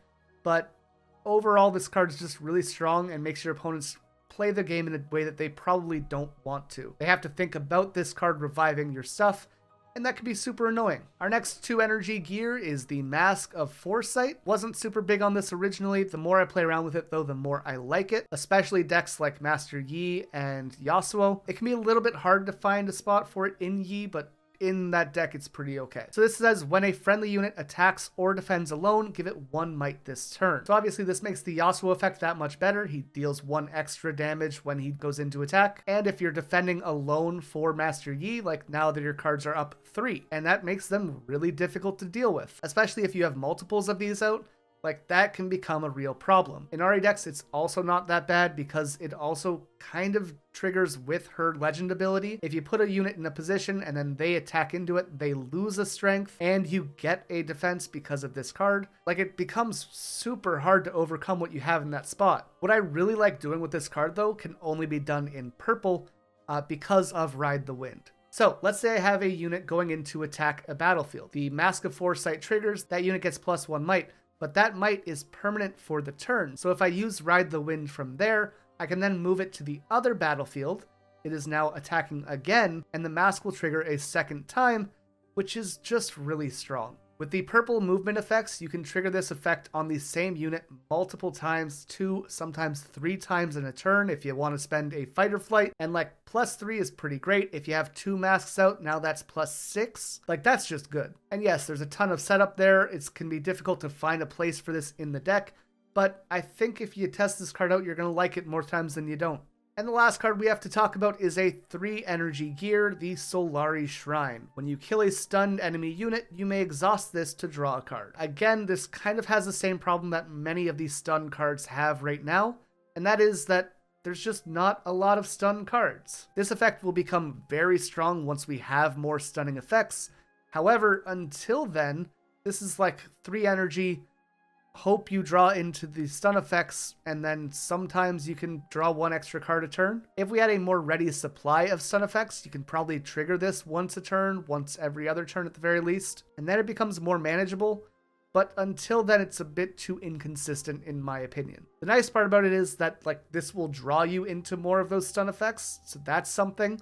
but overall this card is just really strong and makes your opponents play the game in a way that they probably don't want to. They have to think about this card reviving your stuff, and that can be super annoying. Our next 2 energy gear is the Mask of Foresight. Wasn't super big on this originally. The more I play around with it though, the more I like it, especially decks like Master Yi and Yasuo. It can be a little bit hard to find a spot for it in Yi, but in that deck it's pretty okay. So this says when a friendly unit attacks or defends alone, give it 1 might this turn. So obviously this makes the Yasuo effect that much better. He deals 1 extra damage when he goes into attack. And if you're defending alone for Master Yi, like now that your cards are up 3, and that makes them really difficult to deal with, especially if you have multiples of these out. Like, that can become a real problem. In Ahri decks, it's also not that bad because it also kind of triggers with her legend ability. If you put a unit in a position and then they attack into it, they lose a strength and you get a defense because of this card. Like, it becomes super hard to overcome what you have in that spot. What I really like doing with this card, though, can only be done in purple because of Ride the Wind. So let's say I have a unit going in to attack a battlefield. The Mask of Foresight triggers, that unit gets +1 might. But that might is permanent for the turn. So if I use Ride the Wind from there, I can then move it to the other battlefield. It is now attacking again, and the mask will trigger a second time, which is just really strong. With the purple movement effects, you can trigger this effect on the same unit multiple times, 2, sometimes 3 times in a turn if you want to spend a fight or flight. And like +3 is pretty great. If you have 2 masks out, now that's +6. Like, that's just good. And yes, there's a ton of setup there. It can be difficult to find a place for this in the deck, but I think if you test this card out, you're going to like it more times than you don't. And the last card we have to talk about is a 3 energy gear, the Solari Shrine. When you kill a stunned enemy unit, you may exhaust this to draw a card. Again, this kind of has the same problem that many of these stun cards have right now, and that is that there's just not a lot of stun cards. This effect will become very strong once we have more stunning effects. However, until then, this is like 3 energy, hope you draw into the stun effects, and then sometimes you can draw 1 extra card a turn. If we had a more ready supply of stun effects, you can probably trigger this once a turn, once every other turn at the very least, and then it becomes more manageable. but until then it's a bit too inconsistent in my opinion. The nice part about it is that like this will draw you into more of those stun effects, so that's something,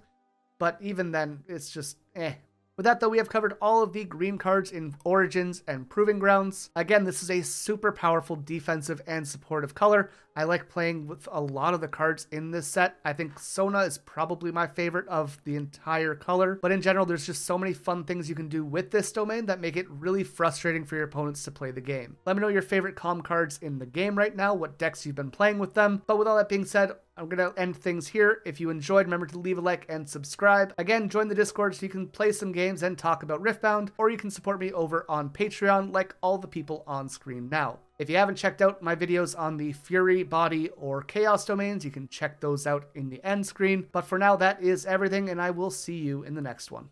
but even then it's just eh. With that though, we have covered all of the green cards in Origins and Proving Grounds. Again, this is a super powerful defensive and supportive color. I like playing with a lot of the cards in this set. I think Sona is probably my favorite of the entire color, but in general, there's just so many fun things you can do with this domain that make it really frustrating for your opponents to play the game. Let me know your favorite calm cards in the game right now, what decks you've been playing with them. But with all that being said, I'm going to end things here. If you enjoyed, remember to leave a like and subscribe. Again, join the Discord so you can play some games and talk about Riftbound, or you can support me over on Patreon like all the people on screen now. If you haven't checked out my videos on the Fury, Body, or Chaos domains, you can check those out in the end screen. But for now, that is everything, and I will see you in the next one.